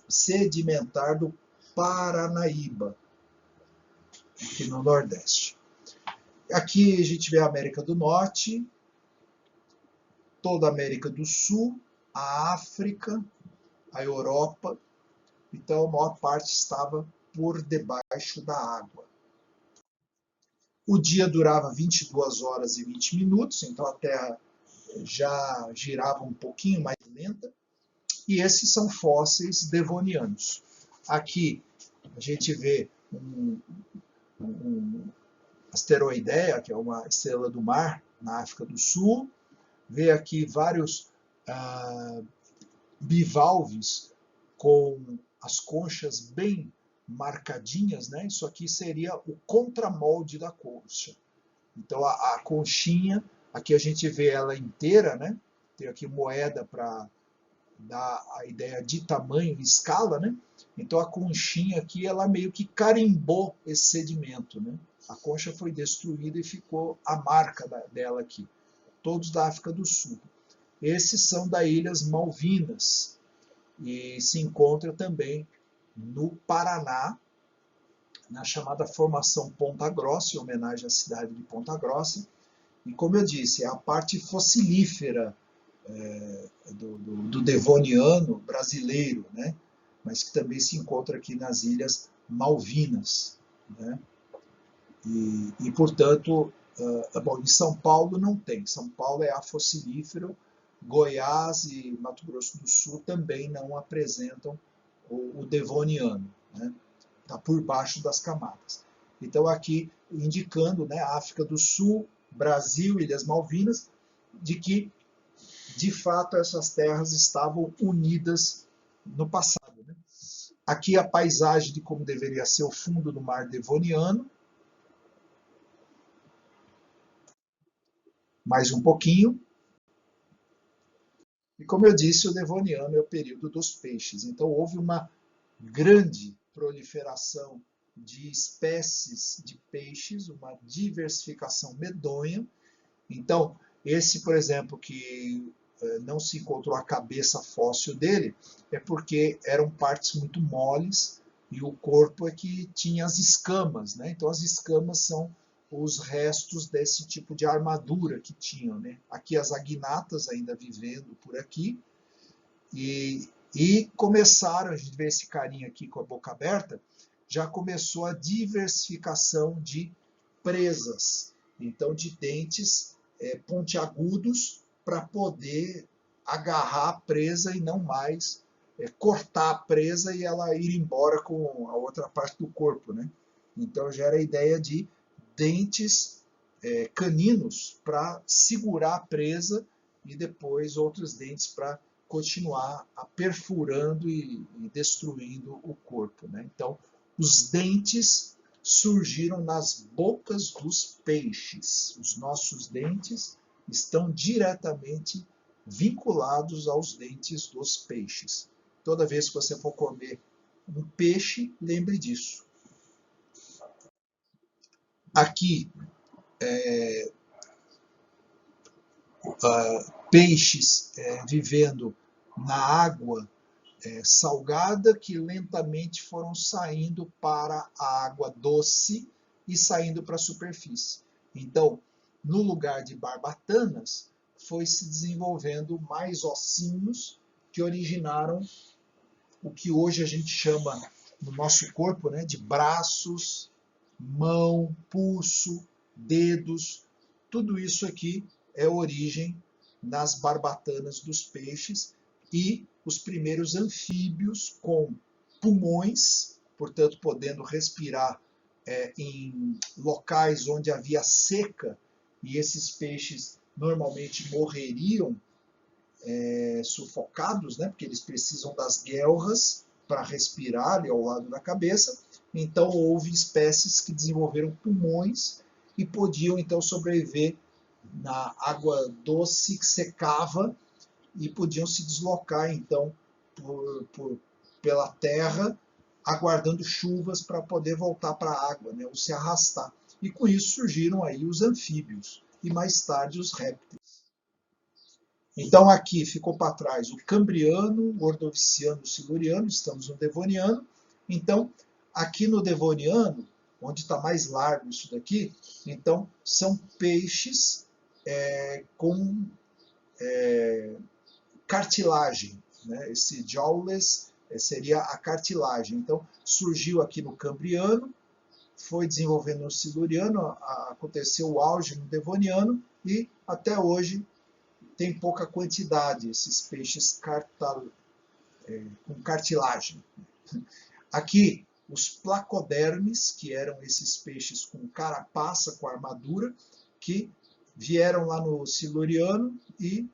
sedimentar do Paranaíba, aqui no Nordeste. Aqui a gente vê a América do Norte, toda a América do Sul, a África, a Europa. Então a maior parte estava por debaixo da água. O dia durava 22 horas e 20 minutos, então a Terra já girava um pouquinho mais lenta. E esses são fósseis devonianos. Aqui a gente vê um asteroideia, que é uma estrela do mar, na África do Sul. Vê aqui vários bivalves com as conchas bem marcadinhas, né? Isso aqui seria o contramolde da concha. Então a conchinha, aqui a gente vê ela inteira, né? Tem aqui moeda para dar a ideia de tamanho e escala, né? Então a conchinha aqui, ela meio que carimbou esse sedimento, né? A concha foi destruída e ficou a marca dela aqui. Todos da África do Sul. Esses são das Ilhas Malvinas e se encontra também no Paraná, na chamada Formação Ponta Grossa, em homenagem à cidade de Ponta Grossa. E como eu disse, é a parte fossilífera do Devoniano brasileiro, né? Mas que também se encontra aqui nas Ilhas Malvinas, né? Portanto, bom, em São Paulo não tem. São Paulo é afossilífero, Goiás e Mato Grosso do Sul também não apresentam o Devoniano, né? Está por baixo das camadas. Então, aqui indicando, né, África do Sul, Brasil, Ilhas Malvinas, de que, de fato, essas terras estavam unidas no passado, né? Aqui a paisagem de como deveria ser o fundo do mar Devoniano. Mais um pouquinho. E como eu disse, o Devoniano é o período dos peixes. Então houve uma grande proliferação de espécies de peixes, uma diversificação medonha. Então, esse, por exemplo, que não se encontrou a cabeça fóssil dele, é porque eram partes muito moles e o corpo é que tinha as escamas, né? Então as escamas são os restos desse tipo de armadura que tinham, né? Aqui as agnatas ainda vivendo por aqui, e começaram, a gente vê esse carinha aqui com a boca aberta, já começou a diversificação de presas, então de dentes pontiagudos para poder agarrar a presa e não mais cortar a presa e ela ir embora com a outra parte do corpo, né? Então já era a ideia de dentes caninos para segurar a presa e depois outros dentes para continuar perfurando e destruindo o corpo, né? Então, os dentes surgiram nas bocas dos peixes. Os nossos dentes estão diretamente vinculados aos dentes dos peixes. Toda vez que você for comer um peixe, lembre disso. Aqui, peixes vivendo na água salgada que lentamente foram saindo para a água doce e saindo para a superfície. Então, no lugar de barbatanas, foi se desenvolvendo mais ossinhos que originaram o que hoje a gente chama no nosso corpo, né, de braços, mão, pulso, dedos. Tudo isso aqui é origem nas barbatanas dos peixes e os primeiros anfíbios com pulmões, portanto, podendo respirar em locais onde havia seca, e esses peixes normalmente morreriam sufocados, né, porque eles precisam das guelras para respirar ali ao lado da cabeça. Então houve espécies que desenvolveram pulmões e podiam então sobreviver na água doce que secava e podiam se deslocar então pela terra, aguardando chuvas para poder voltar para a água, né, ou se arrastar. E com isso surgiram aí os anfíbios e mais tarde os répteis. Então aqui ficou para trás o Cambriano, o Ordoviciano, o Siluriano, estamos no Devoniano. Então aqui no Devoniano, onde está mais largo isso daqui, então são peixes com cartilagem, né? Esse jawless seria a cartilagem. Então surgiu aqui no Cambriano, foi desenvolvendo no Siluriano, aconteceu o auge no Devoniano e até hoje tem pouca quantidade esses peixes com cartilagem. Aqui os placodermes, que eram esses peixes com carapaça, com armadura, que vieram lá no Siluriano e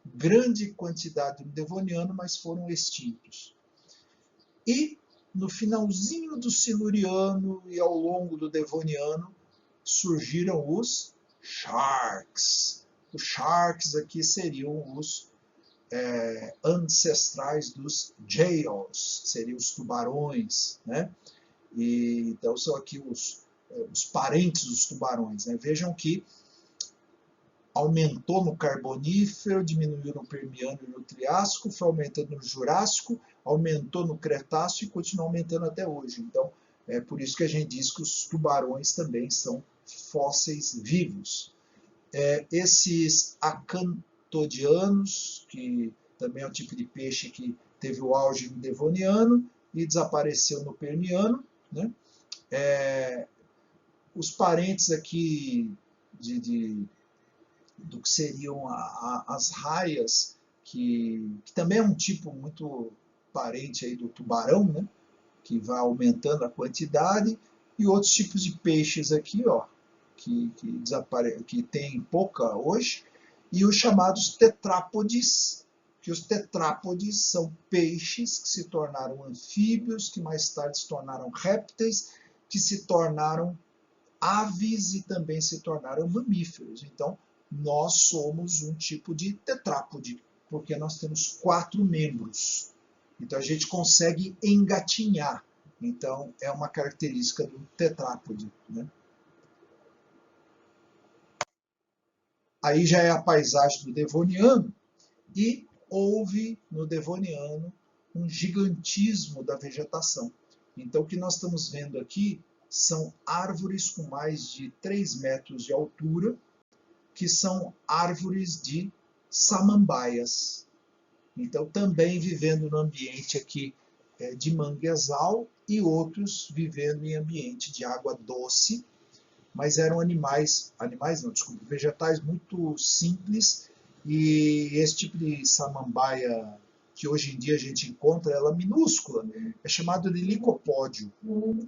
grande quantidade no Devoniano, mas foram extintos. E no finalzinho do Siluriano e ao longo do Devoniano surgiram os sharks. Os sharks aqui seriam os ancestrais dos jails, seriam os tubarões, né? E, então são aqui os parentes dos tubarões, né? Vejam que aumentou no Carbonífero, diminuiu no Permiano e no Triássico, foi aumentando no Jurássico, aumentou no Cretáceo e continua aumentando até hoje. Então, é por isso que a gente diz que os tubarões também são fósseis vivos. Esses todianos, que também é um tipo de peixe que teve o auge no Devoniano e desapareceu no Permiano, né? Os parentes aqui do que seriam as raias, que também é um tipo muito parente aí do tubarão, né? Que vai aumentando a quantidade, e outros tipos de peixes aqui, ó, que tem pouca hoje, e os chamados tetrápodes, que os tetrápodes são peixes que se tornaram anfíbios, que mais tarde se tornaram répteis, que se tornaram aves e também se tornaram mamíferos. Então, nós somos um tipo de tetrápode, porque nós temos 4 membros. Então, a gente consegue engatinhar. Então, é uma característica do tetrápode, né? Aí já é a paisagem do Devoniano, e houve no Devoniano um gigantismo da vegetação. Então, o que nós estamos vendo aqui são árvores com mais de 3 metros de altura, que são árvores de samambaias. Então, também vivendo no ambiente aqui de manguezal, e outros vivendo em ambiente de água doce, mas eram vegetais muito simples, e esse tipo de samambaia que hoje em dia a gente encontra, ela é minúscula, é chamado de licopódio,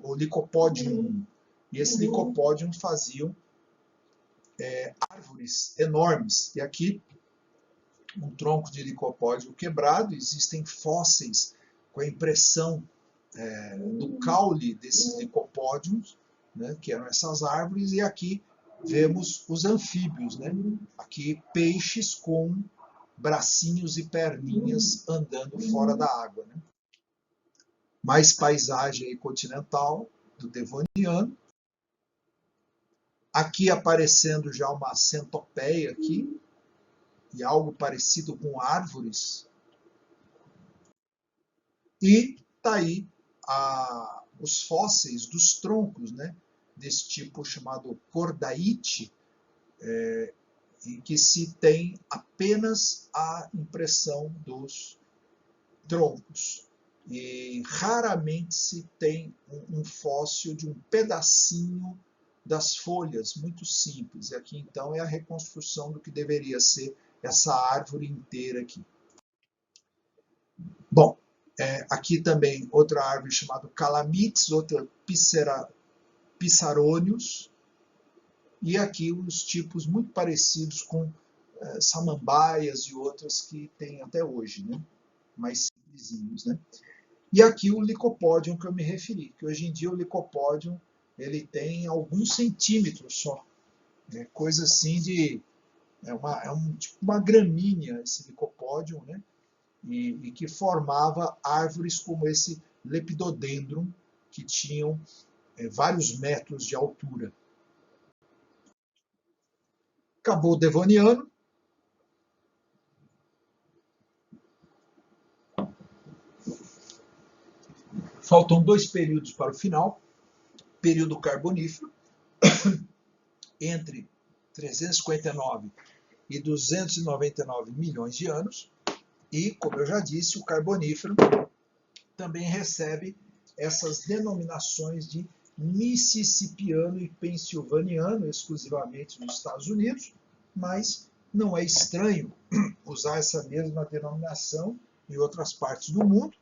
ou licopodium, e esse licopodium faziam árvores enormes, e aqui um tronco de licopódio quebrado, existem fósseis com a impressão do caule desses licopódios, né, que eram essas árvores, e aqui vemos os anfíbios, né? Aqui peixes com bracinhos e perninhas andando fora da água, né? Mais paisagem aí continental do Devoniano. Aqui aparecendo já uma centopeia aqui, e algo parecido com árvores. E tá aí os fósseis dos troncos, né, desse tipo chamado cordaite, em que se tem apenas a impressão dos troncos. E raramente se tem um fóssil de um pedacinho das folhas, muito simples. E aqui então é a reconstrução do que deveria ser essa árvore inteira aqui. Bom, aqui também outra árvore chamada Calamites, outra Pissaronius, e aqui os tipos muito parecidos com samambaias e outras que tem até hoje, né? Mais simplesinhos, né? E aqui o licopódium que eu me referi, que hoje em dia o licopódium ele tem alguns centímetros só, né? Coisa assim de tipo uma gramínea esse licopódium, né? E que formava árvores como esse Lepidodendron, que tinham vários metros de altura. Acabou o Devoniano. Faltam 2 períodos para o final. Período Carbonífero, entre 359 e 299 milhões de anos. E, como eu já disse, o Carbonífero também recebe essas denominações de Mississippiano e Pensilvaniano, exclusivamente nos Estados Unidos, mas não é estranho usar essa mesma denominação em outras partes do mundo.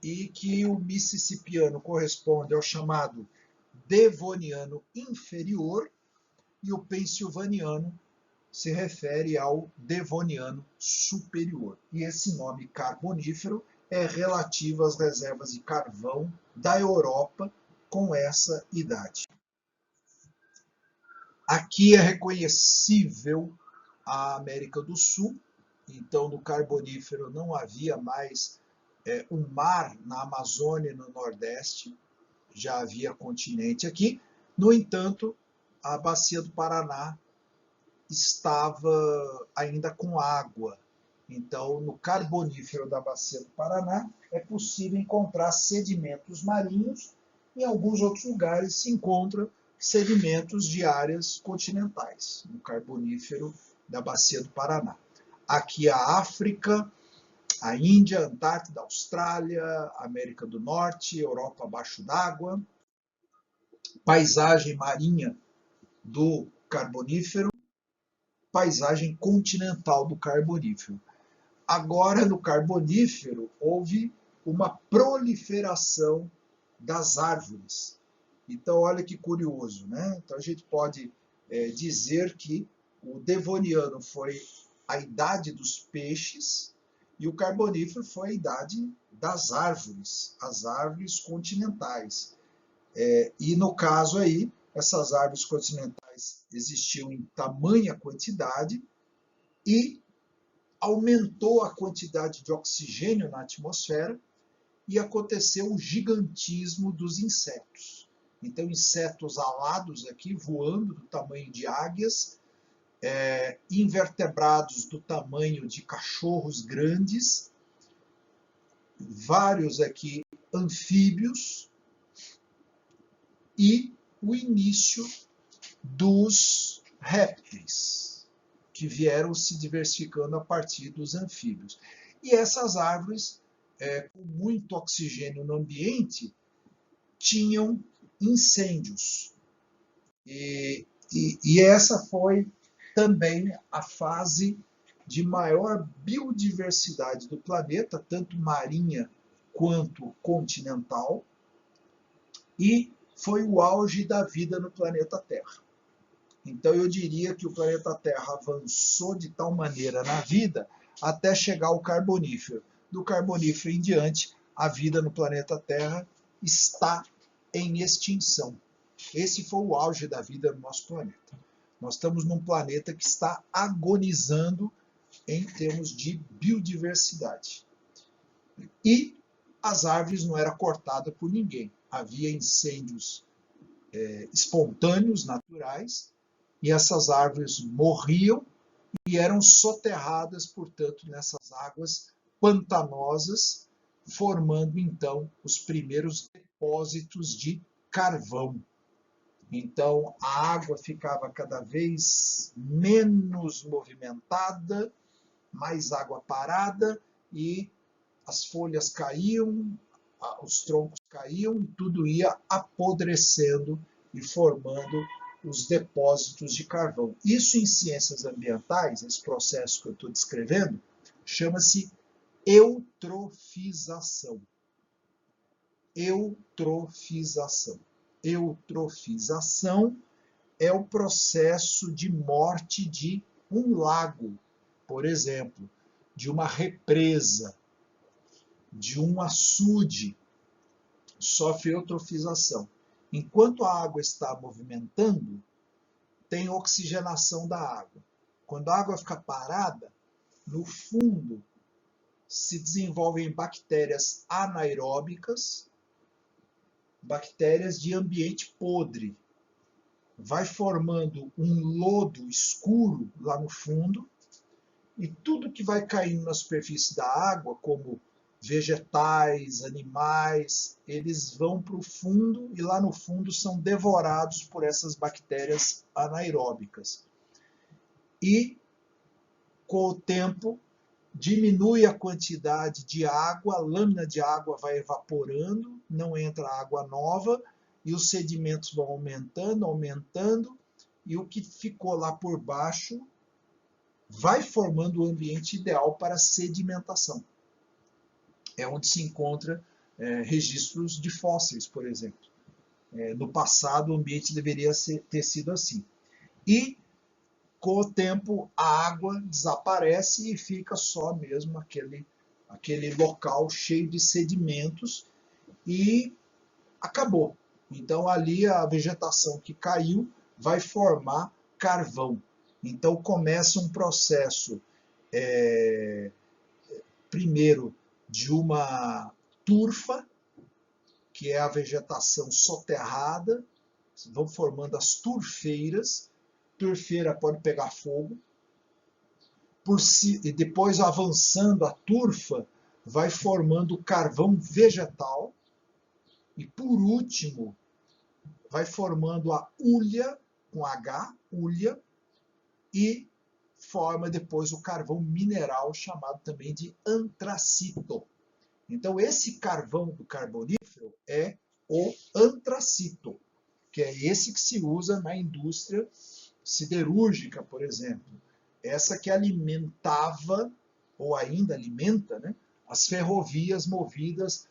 E que o Mississippiano corresponde ao chamado Devoniano inferior, e o Pensilvaniano se refere ao Devoniano superior. E esse nome carbonífero é relativo às reservas de carvão da Europa com essa idade. Aqui é reconhecível a América do Sul, então no Carbonífero não havia mais um mar na Amazônia e no Nordeste, já havia continente aqui. No entanto, a bacia do Paraná estava ainda com água. Então, no Carbonífero da bacia do Paraná, é possível encontrar sedimentos marinhos. Em alguns outros lugares se encontra sedimentos de áreas continentais, no Carbonífero da Bacia do Paraná. Aqui a África, a Índia, a Antártida, a Austrália, América do Norte, Europa abaixo d'água, paisagem marinha do Carbonífero, paisagem continental do Carbonífero. Agora, no Carbonífero, houve uma proliferação das árvores. Então, olha que curioso, né? Então, a gente pode dizer que o Devoniano foi a idade dos peixes e o Carbonífero foi a idade das árvores, as árvores continentais. E, no caso aí, essas árvores continentais existiam em tamanha quantidade e aumentou a quantidade de oxigênio na atmosfera e aconteceu o gigantismo dos insetos. Então, insetos alados aqui, voando do tamanho de águias, invertebrados do tamanho de cachorros grandes, vários aqui anfíbios, e o início dos répteis, que vieram se diversificando a partir dos anfíbios. E essas árvores, com muito oxigênio no ambiente, tinham incêndios. E essa foi também a fase de maior biodiversidade do planeta, tanto marinha quanto continental, e foi o auge da vida no planeta Terra. Então eu diria que o planeta Terra avançou de tal maneira na vida até chegar ao Carbonífero. Do Carbonífero em diante, a vida no planeta Terra está em extinção. Esse foi o auge da vida no nosso planeta. Nós estamos num planeta que está agonizando em termos de biodiversidade. E as árvores não eram cortadas por ninguém. Havia incêndios espontâneos, naturais, e essas árvores morriam e eram soterradas, portanto, nessas águas pantanosas, formando então os primeiros depósitos de carvão. Então a água ficava cada vez menos movimentada, mais água parada, e as folhas caíam, os troncos caíam, tudo ia apodrecendo e formando os depósitos de carvão. Isso em ciências ambientais, esse processo que eu estou descrevendo, chama-se eutrofização. Eutrofização. Eutrofização é o processo de morte de um lago, por exemplo, de uma represa, de um açude, sofre eutrofização. Enquanto a água está movimentando, tem oxigenação da água. Quando a água fica parada, no fundo se desenvolvem bactérias anaeróbicas, bactérias de ambiente podre. Vai formando um lodo escuro lá no fundo, e tudo que vai caindo na superfície da água, como vegetais, animais, eles vão para o fundo e lá no fundo são devorados por essas bactérias anaeróbicas. E com o tempo diminui a quantidade de água, a lâmina de água vai evaporando, não entra água nova e os sedimentos vão aumentando, aumentando, e o que ficou lá por baixo vai formando o ambiente ideal para a sedimentação. É onde se encontra registros de fósseis, por exemplo. No passado, o ambiente deveria ter sido assim. E, com o tempo, a água desaparece e fica só mesmo aquele local cheio de sedimentos e acabou. Então, ali a vegetação que caiu vai formar carvão. Então, começa um processo, primeiro, de uma turfa, que é a vegetação soterrada, vão formando as turfeiras. Turfeira pode pegar fogo, e depois, avançando a turfa, vai formando carvão vegetal, e por último vai formando a hulha, com H, hulha, e forma depois o carvão mineral, chamado também de antracito. Então, esse carvão do carbonífero é o antracito, que é esse que se usa na indústria siderúrgica, por exemplo. Essa que alimentava, ou ainda alimenta, né, as ferrovias movidas,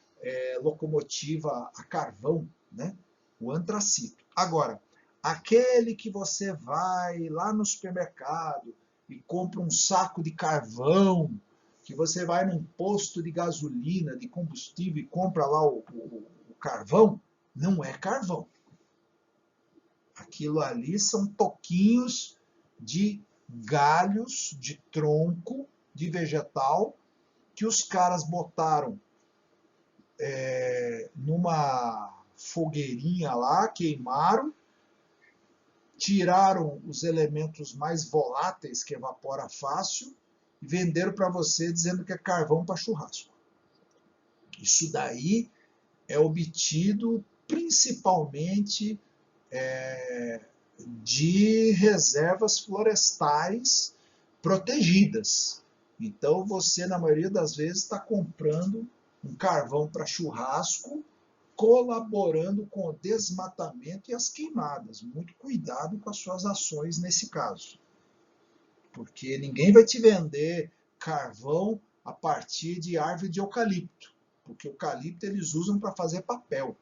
locomotiva a carvão, né, o antracito. Agora, aquele que você vai lá no supermercado e compra um saco de carvão, que você vai num posto de gasolina, de combustível e compra lá o carvão, não é carvão. Aquilo ali são toquinhos de galhos, de tronco, de vegetal, que os caras botaram numa fogueirinha lá, queimaram, tiraram os elementos mais voláteis, que evapora fácil, e venderam para você dizendo que é carvão para churrasco. Isso daí é obtido principalmente de reservas florestais protegidas. Então você, na maioria das vezes, está comprando um carvão para churrasco, colaborando com o desmatamento e as queimadas. Muito cuidado com as suas ações nesse caso, porque ninguém vai te vender carvão a partir de árvore de eucalipto, porque o eucalipto eles usam para fazer papel.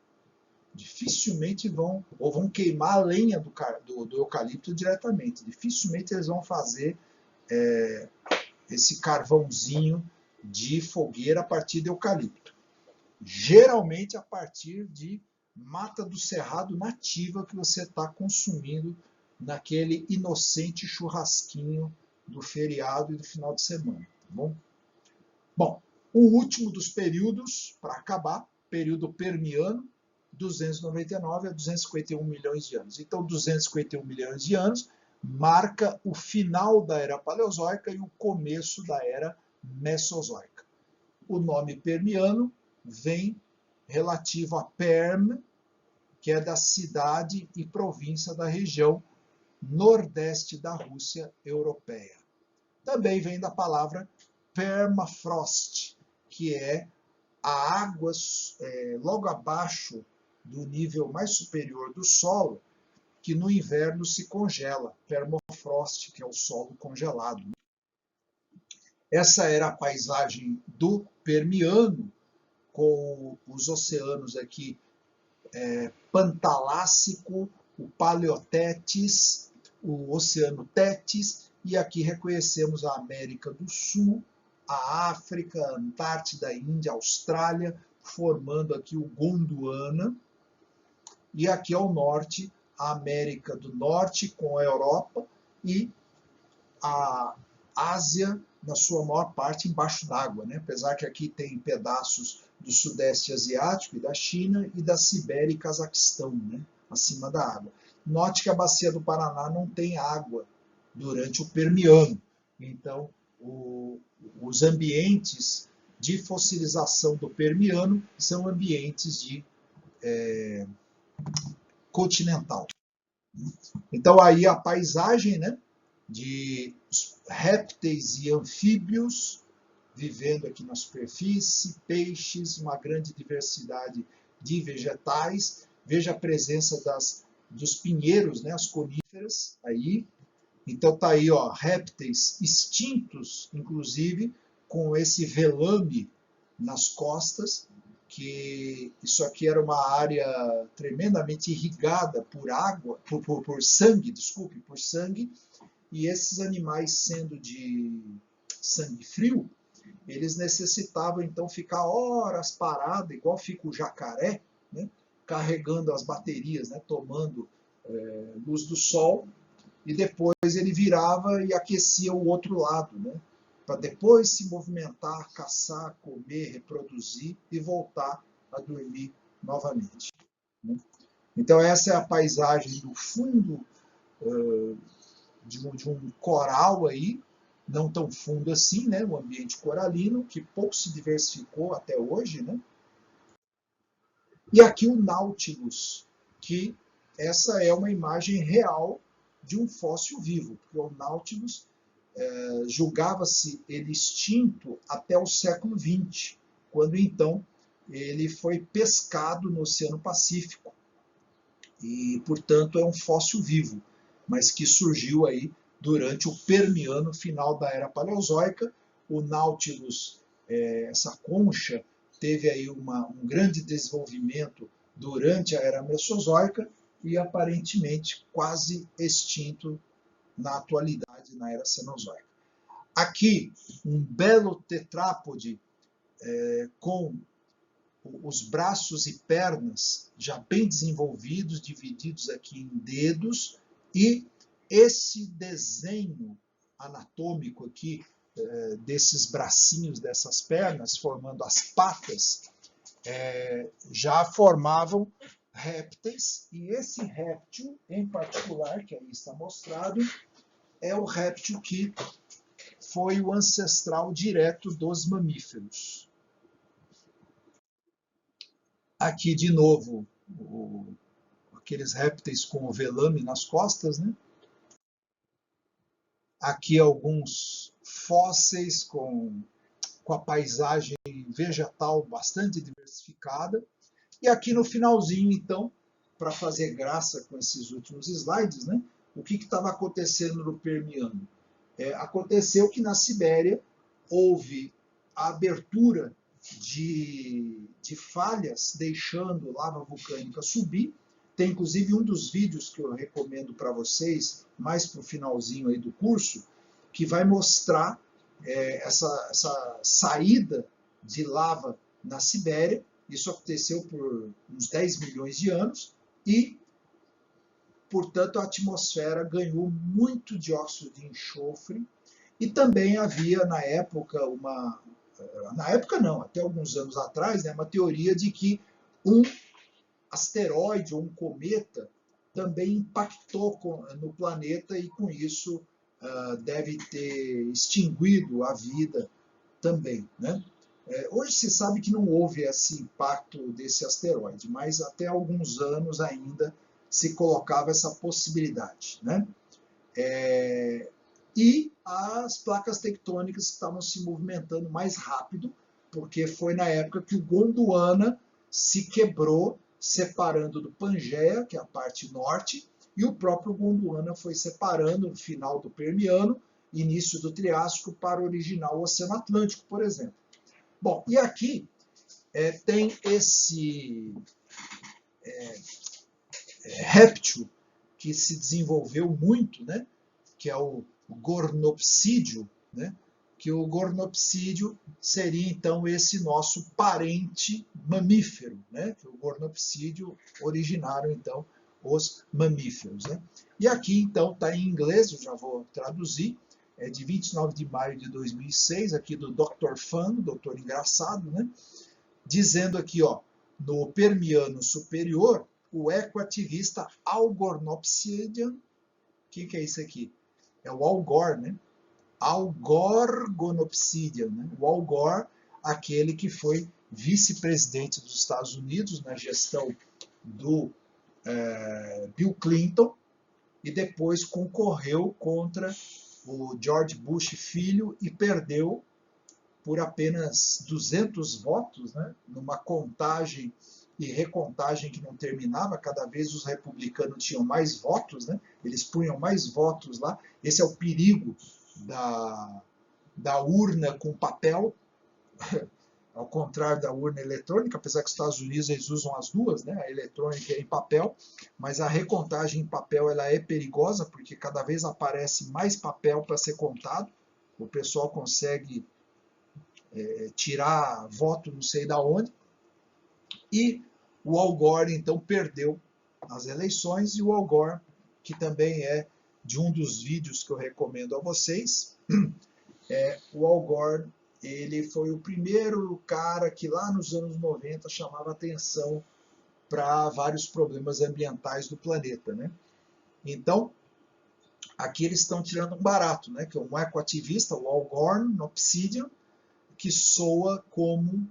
Dificilmente vão queimar a lenha do eucalipto diretamente. Dificilmente eles vão fazer esse carvãozinho de fogueira a partir de eucalipto. Geralmente a partir de mata do cerrado nativa que você está consumindo naquele inocente churrasquinho do feriado e do final de semana. Tá bom? Bom, o último dos períodos, para acabar, período Permiano, 299 a 251 milhões de anos. Então, 251 milhões de anos marca o final da Era Paleozoica e o começo da Era Mesozoica. O nome Permiano vem relativo a Perm, que é da cidade e província da região nordeste da Rússia europeia. Também vem da palavra permafrost, que é a água logo abaixo do nível mais superior do solo, que no inverno se congela, permafrost, que é o solo congelado. Essa era a paisagem do Permiano, com os oceanos aqui, Pantalássico, o Paleotétis, o Oceano Tétis, e aqui reconhecemos a América do Sul, a África, a Antártida, a Índia, a Austrália, formando aqui o Gondwana, e aqui ao norte, a América do Norte com a Europa e a Ásia, na sua maior parte, embaixo d'água, né? Apesar que aqui tem pedaços do Sudeste Asiático e da China e da Sibéria e Cazaquistão, né? Acima da água. Note que a bacia do Paraná não tem água durante o Permiano. Então, os ambientes de fossilização do Permiano são ambientes de continental. Então, aí a paisagem, né, de répteis e anfíbios vivendo aqui na superfície, peixes, uma grande diversidade de vegetais. Veja a presença dos pinheiros, né, as coníferas aí. Então tá aí, ó, répteis extintos, inclusive, com esse velame nas costas, que isso aqui era uma área tremendamente irrigada por água, por sangue, por sangue, e esses animais sendo de sangue frio, eles necessitavam então ficar horas parados, igual fica o jacaré, né, carregando as baterias, né, tomando luz do sol, e depois ele virava e aquecia o outro lado, né, para depois se movimentar, caçar, comer, reproduzir e voltar a dormir novamente. Né? Então essa é a paisagem do fundo de um coral aí, não tão fundo assim, né, um ambiente coralino que pouco se diversificou até hoje, né? E aqui o Nautilus, que essa é uma imagem real de um fóssil vivo, porque o Nautilus julgava-se ele extinto até o século XX, quando então ele foi pescado no Oceano Pacífico e, portanto, é um fóssil vivo, mas que surgiu aí durante o Permiano, final da Era Paleozoica. O Nautilus, essa concha, teve aí um grande desenvolvimento durante a Era Mesozoica e aparentemente quase extinto na atualidade, na Era Cenozoica. Aqui, um belo tetrápode com os braços e pernas já bem desenvolvidos, divididos aqui em dedos, e esse desenho anatômico aqui desses bracinhos, dessas pernas, formando as patas, já formavam répteis, e esse réptil em particular, que aí está mostrado, é o réptil que foi o ancestral direto dos mamíferos. Aqui, de novo, aqueles répteis com o velame nas costas, né? Aqui alguns fósseis com a paisagem vegetal bastante diversificada. E aqui no finalzinho, então, para fazer graça com esses últimos slides, né? O que estava acontecendo no Permiano? Aconteceu que na Sibéria houve a abertura de falhas, deixando lava vulcânica subir. Tem inclusive um dos vídeos que eu recomendo para vocês, mais para o finalzinho aí do curso, que vai mostrar essa saída de lava na Sibéria. Isso aconteceu por uns 10 milhões de anos e, portanto, a atmosfera ganhou muito dióxido de enxofre e também havia na época até alguns anos atrás, né, uma teoria de que um asteroide ou um cometa também impactou no planeta e com isso deve ter extinguido a vida também, né? Hoje se sabe que não houve esse impacto desse asteroide, mas até alguns anos ainda se colocava essa possibilidade, né? E as placas tectônicas estavam se movimentando mais rápido, porque foi na época que o Gondwana se quebrou, separando do Pangeia, que é a parte norte, e o próprio Gondwana foi separando no final do Permiano, início do Triássico, para originar o Oceano Atlântico, por exemplo. Bom, e aqui tem esse réptil que se desenvolveu muito, né? Que é o gornopsídeo, né? Que o gornopsídeo seria então esse nosso parente mamífero, né? Que o gornopsídeo originaram então os mamíferos, né? E aqui então está em inglês, eu já vou traduzir, é de 29 de maio de 2006, aqui do Dr. Fun, doutor engraçado, né? Dizendo aqui, ó, no Permiano superior, o ecoativista Algornopsidian, o que é isso aqui? É o Algor, né? Algorgonopsidian, né? O Algor, aquele que foi vice-presidente dos Estados Unidos na gestão do Bill Clinton e depois concorreu contra o George Bush filho e perdeu por apenas 200 votos, né? Numa contagem e recontagem que não terminava, cada vez os republicanos tinham mais votos, né? Eles punham mais votos lá. Esse é o perigo da urna com papel, ao contrário da urna eletrônica, apesar que os Estados Unidos eles usam as duas, né? A eletrônica é em papel, mas a recontagem em papel ela é perigosa, porque cada vez aparece mais papel para ser contado, o pessoal consegue tirar voto não sei da onde, e o Al Gore então perdeu as eleições, e o Al Gore, que também é de um dos vídeos que eu recomendo a vocês, o Al Gore, ele foi o primeiro cara que lá nos anos 90 chamava atenção para vários problemas ambientais do planeta, né? Então, aqui eles estão tirando um barato, né? Que é um ecoativista, o Al Gore, no Obsidian, que soa como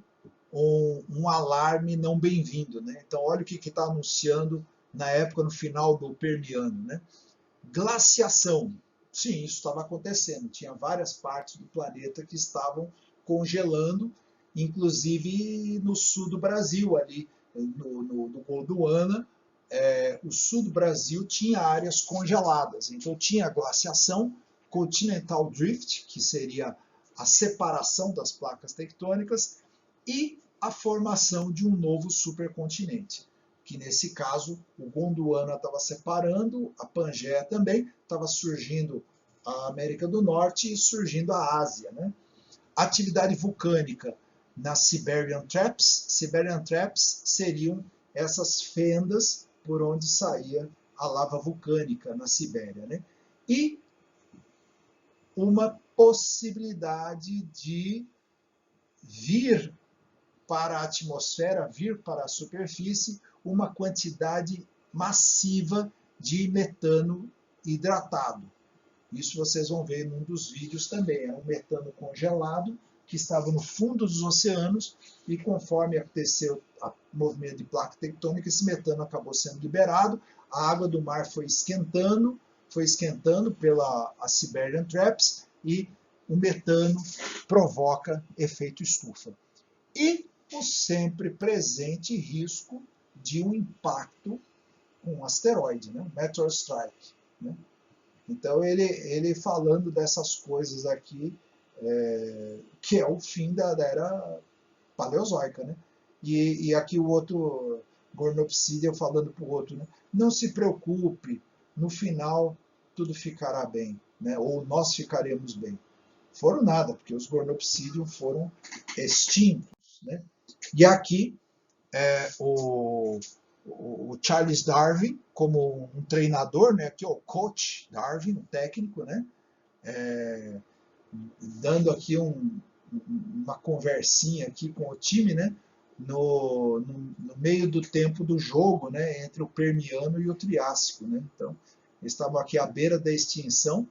um alarme não bem-vindo, né? Então, olha o que está anunciando na época, no final do Permiano, né? Glaciação. Sim, isso estava acontecendo. Tinha várias partes do planeta que estavam congelando, inclusive no sul do Brasil, ali no Gondwana. O sul do Brasil tinha áreas congeladas. Então tinha a glaciação, continental drift, que seria a separação das placas tectônicas, e a formação de um novo supercontinente, que nesse caso o Gondwana estava separando, a Pangeia também, estava surgindo a América do Norte e surgindo a Ásia, né? Atividade vulcânica nas Siberian Traps. Siberian Traps seriam essas fendas por onde saía a lava vulcânica na Sibéria, né? E uma possibilidade de vir para a atmosfera, vir para a superfície, uma quantidade massiva de metano hidratado. Isso vocês vão ver num dos vídeos também. É um metano congelado que estava no fundo dos oceanos e conforme aconteceu o movimento de placa tectônica, esse metano acabou sendo liberado, a água do mar foi esquentando pela Siberian Traps e o metano provoca efeito estufa. E o sempre presente risco de um impacto com um asteroide, né? Um meteor strike, né? Então ele falando dessas coisas aqui, que é o fim da era paleozoica, né? E aqui o outro Gornopsidia falando para o outro, né? Não se preocupe, no final tudo ficará bem, né? Ou nós ficaremos bem. Foram nada, porque os Gornopsidium foram extintos, né? E aqui o Charles Darwin como um treinador, né? Aqui o coach Darwin, um técnico, né? Dando aqui uma conversinha aqui com o time, né? No meio do tempo do jogo, né? Entre o Permiano e o Triássico, né? Então eles estavam aqui à beira da extinção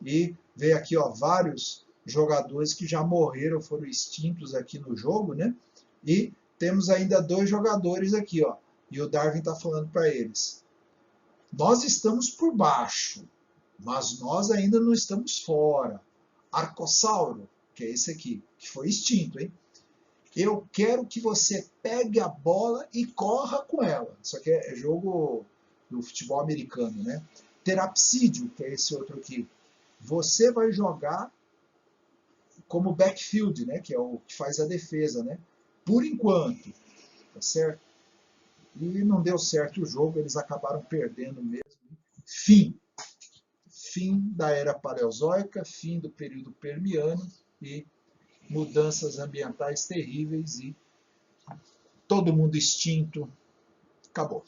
e veio aqui, ó, vários jogadores que já morreram, foram extintos aqui no jogo, né? E temos ainda 2 jogadores aqui, ó. E o Darwin está falando para eles: nós estamos por baixo, mas nós ainda não estamos fora. Arcossauro, que é esse aqui, que foi extinto, hein? Eu quero que você pegue a bola e corra com ela. Isso aqui é jogo do futebol americano, né? Terapsídio, que é esse outro aqui. Você vai jogar como backfield, né? Que é o que faz a defesa, né? Por enquanto, tá certo? E não deu certo o jogo, eles acabaram perdendo mesmo. Fim. Fim da era paleozoica, fim do período permiano e mudanças ambientais terríveis e todo mundo extinto. Acabou.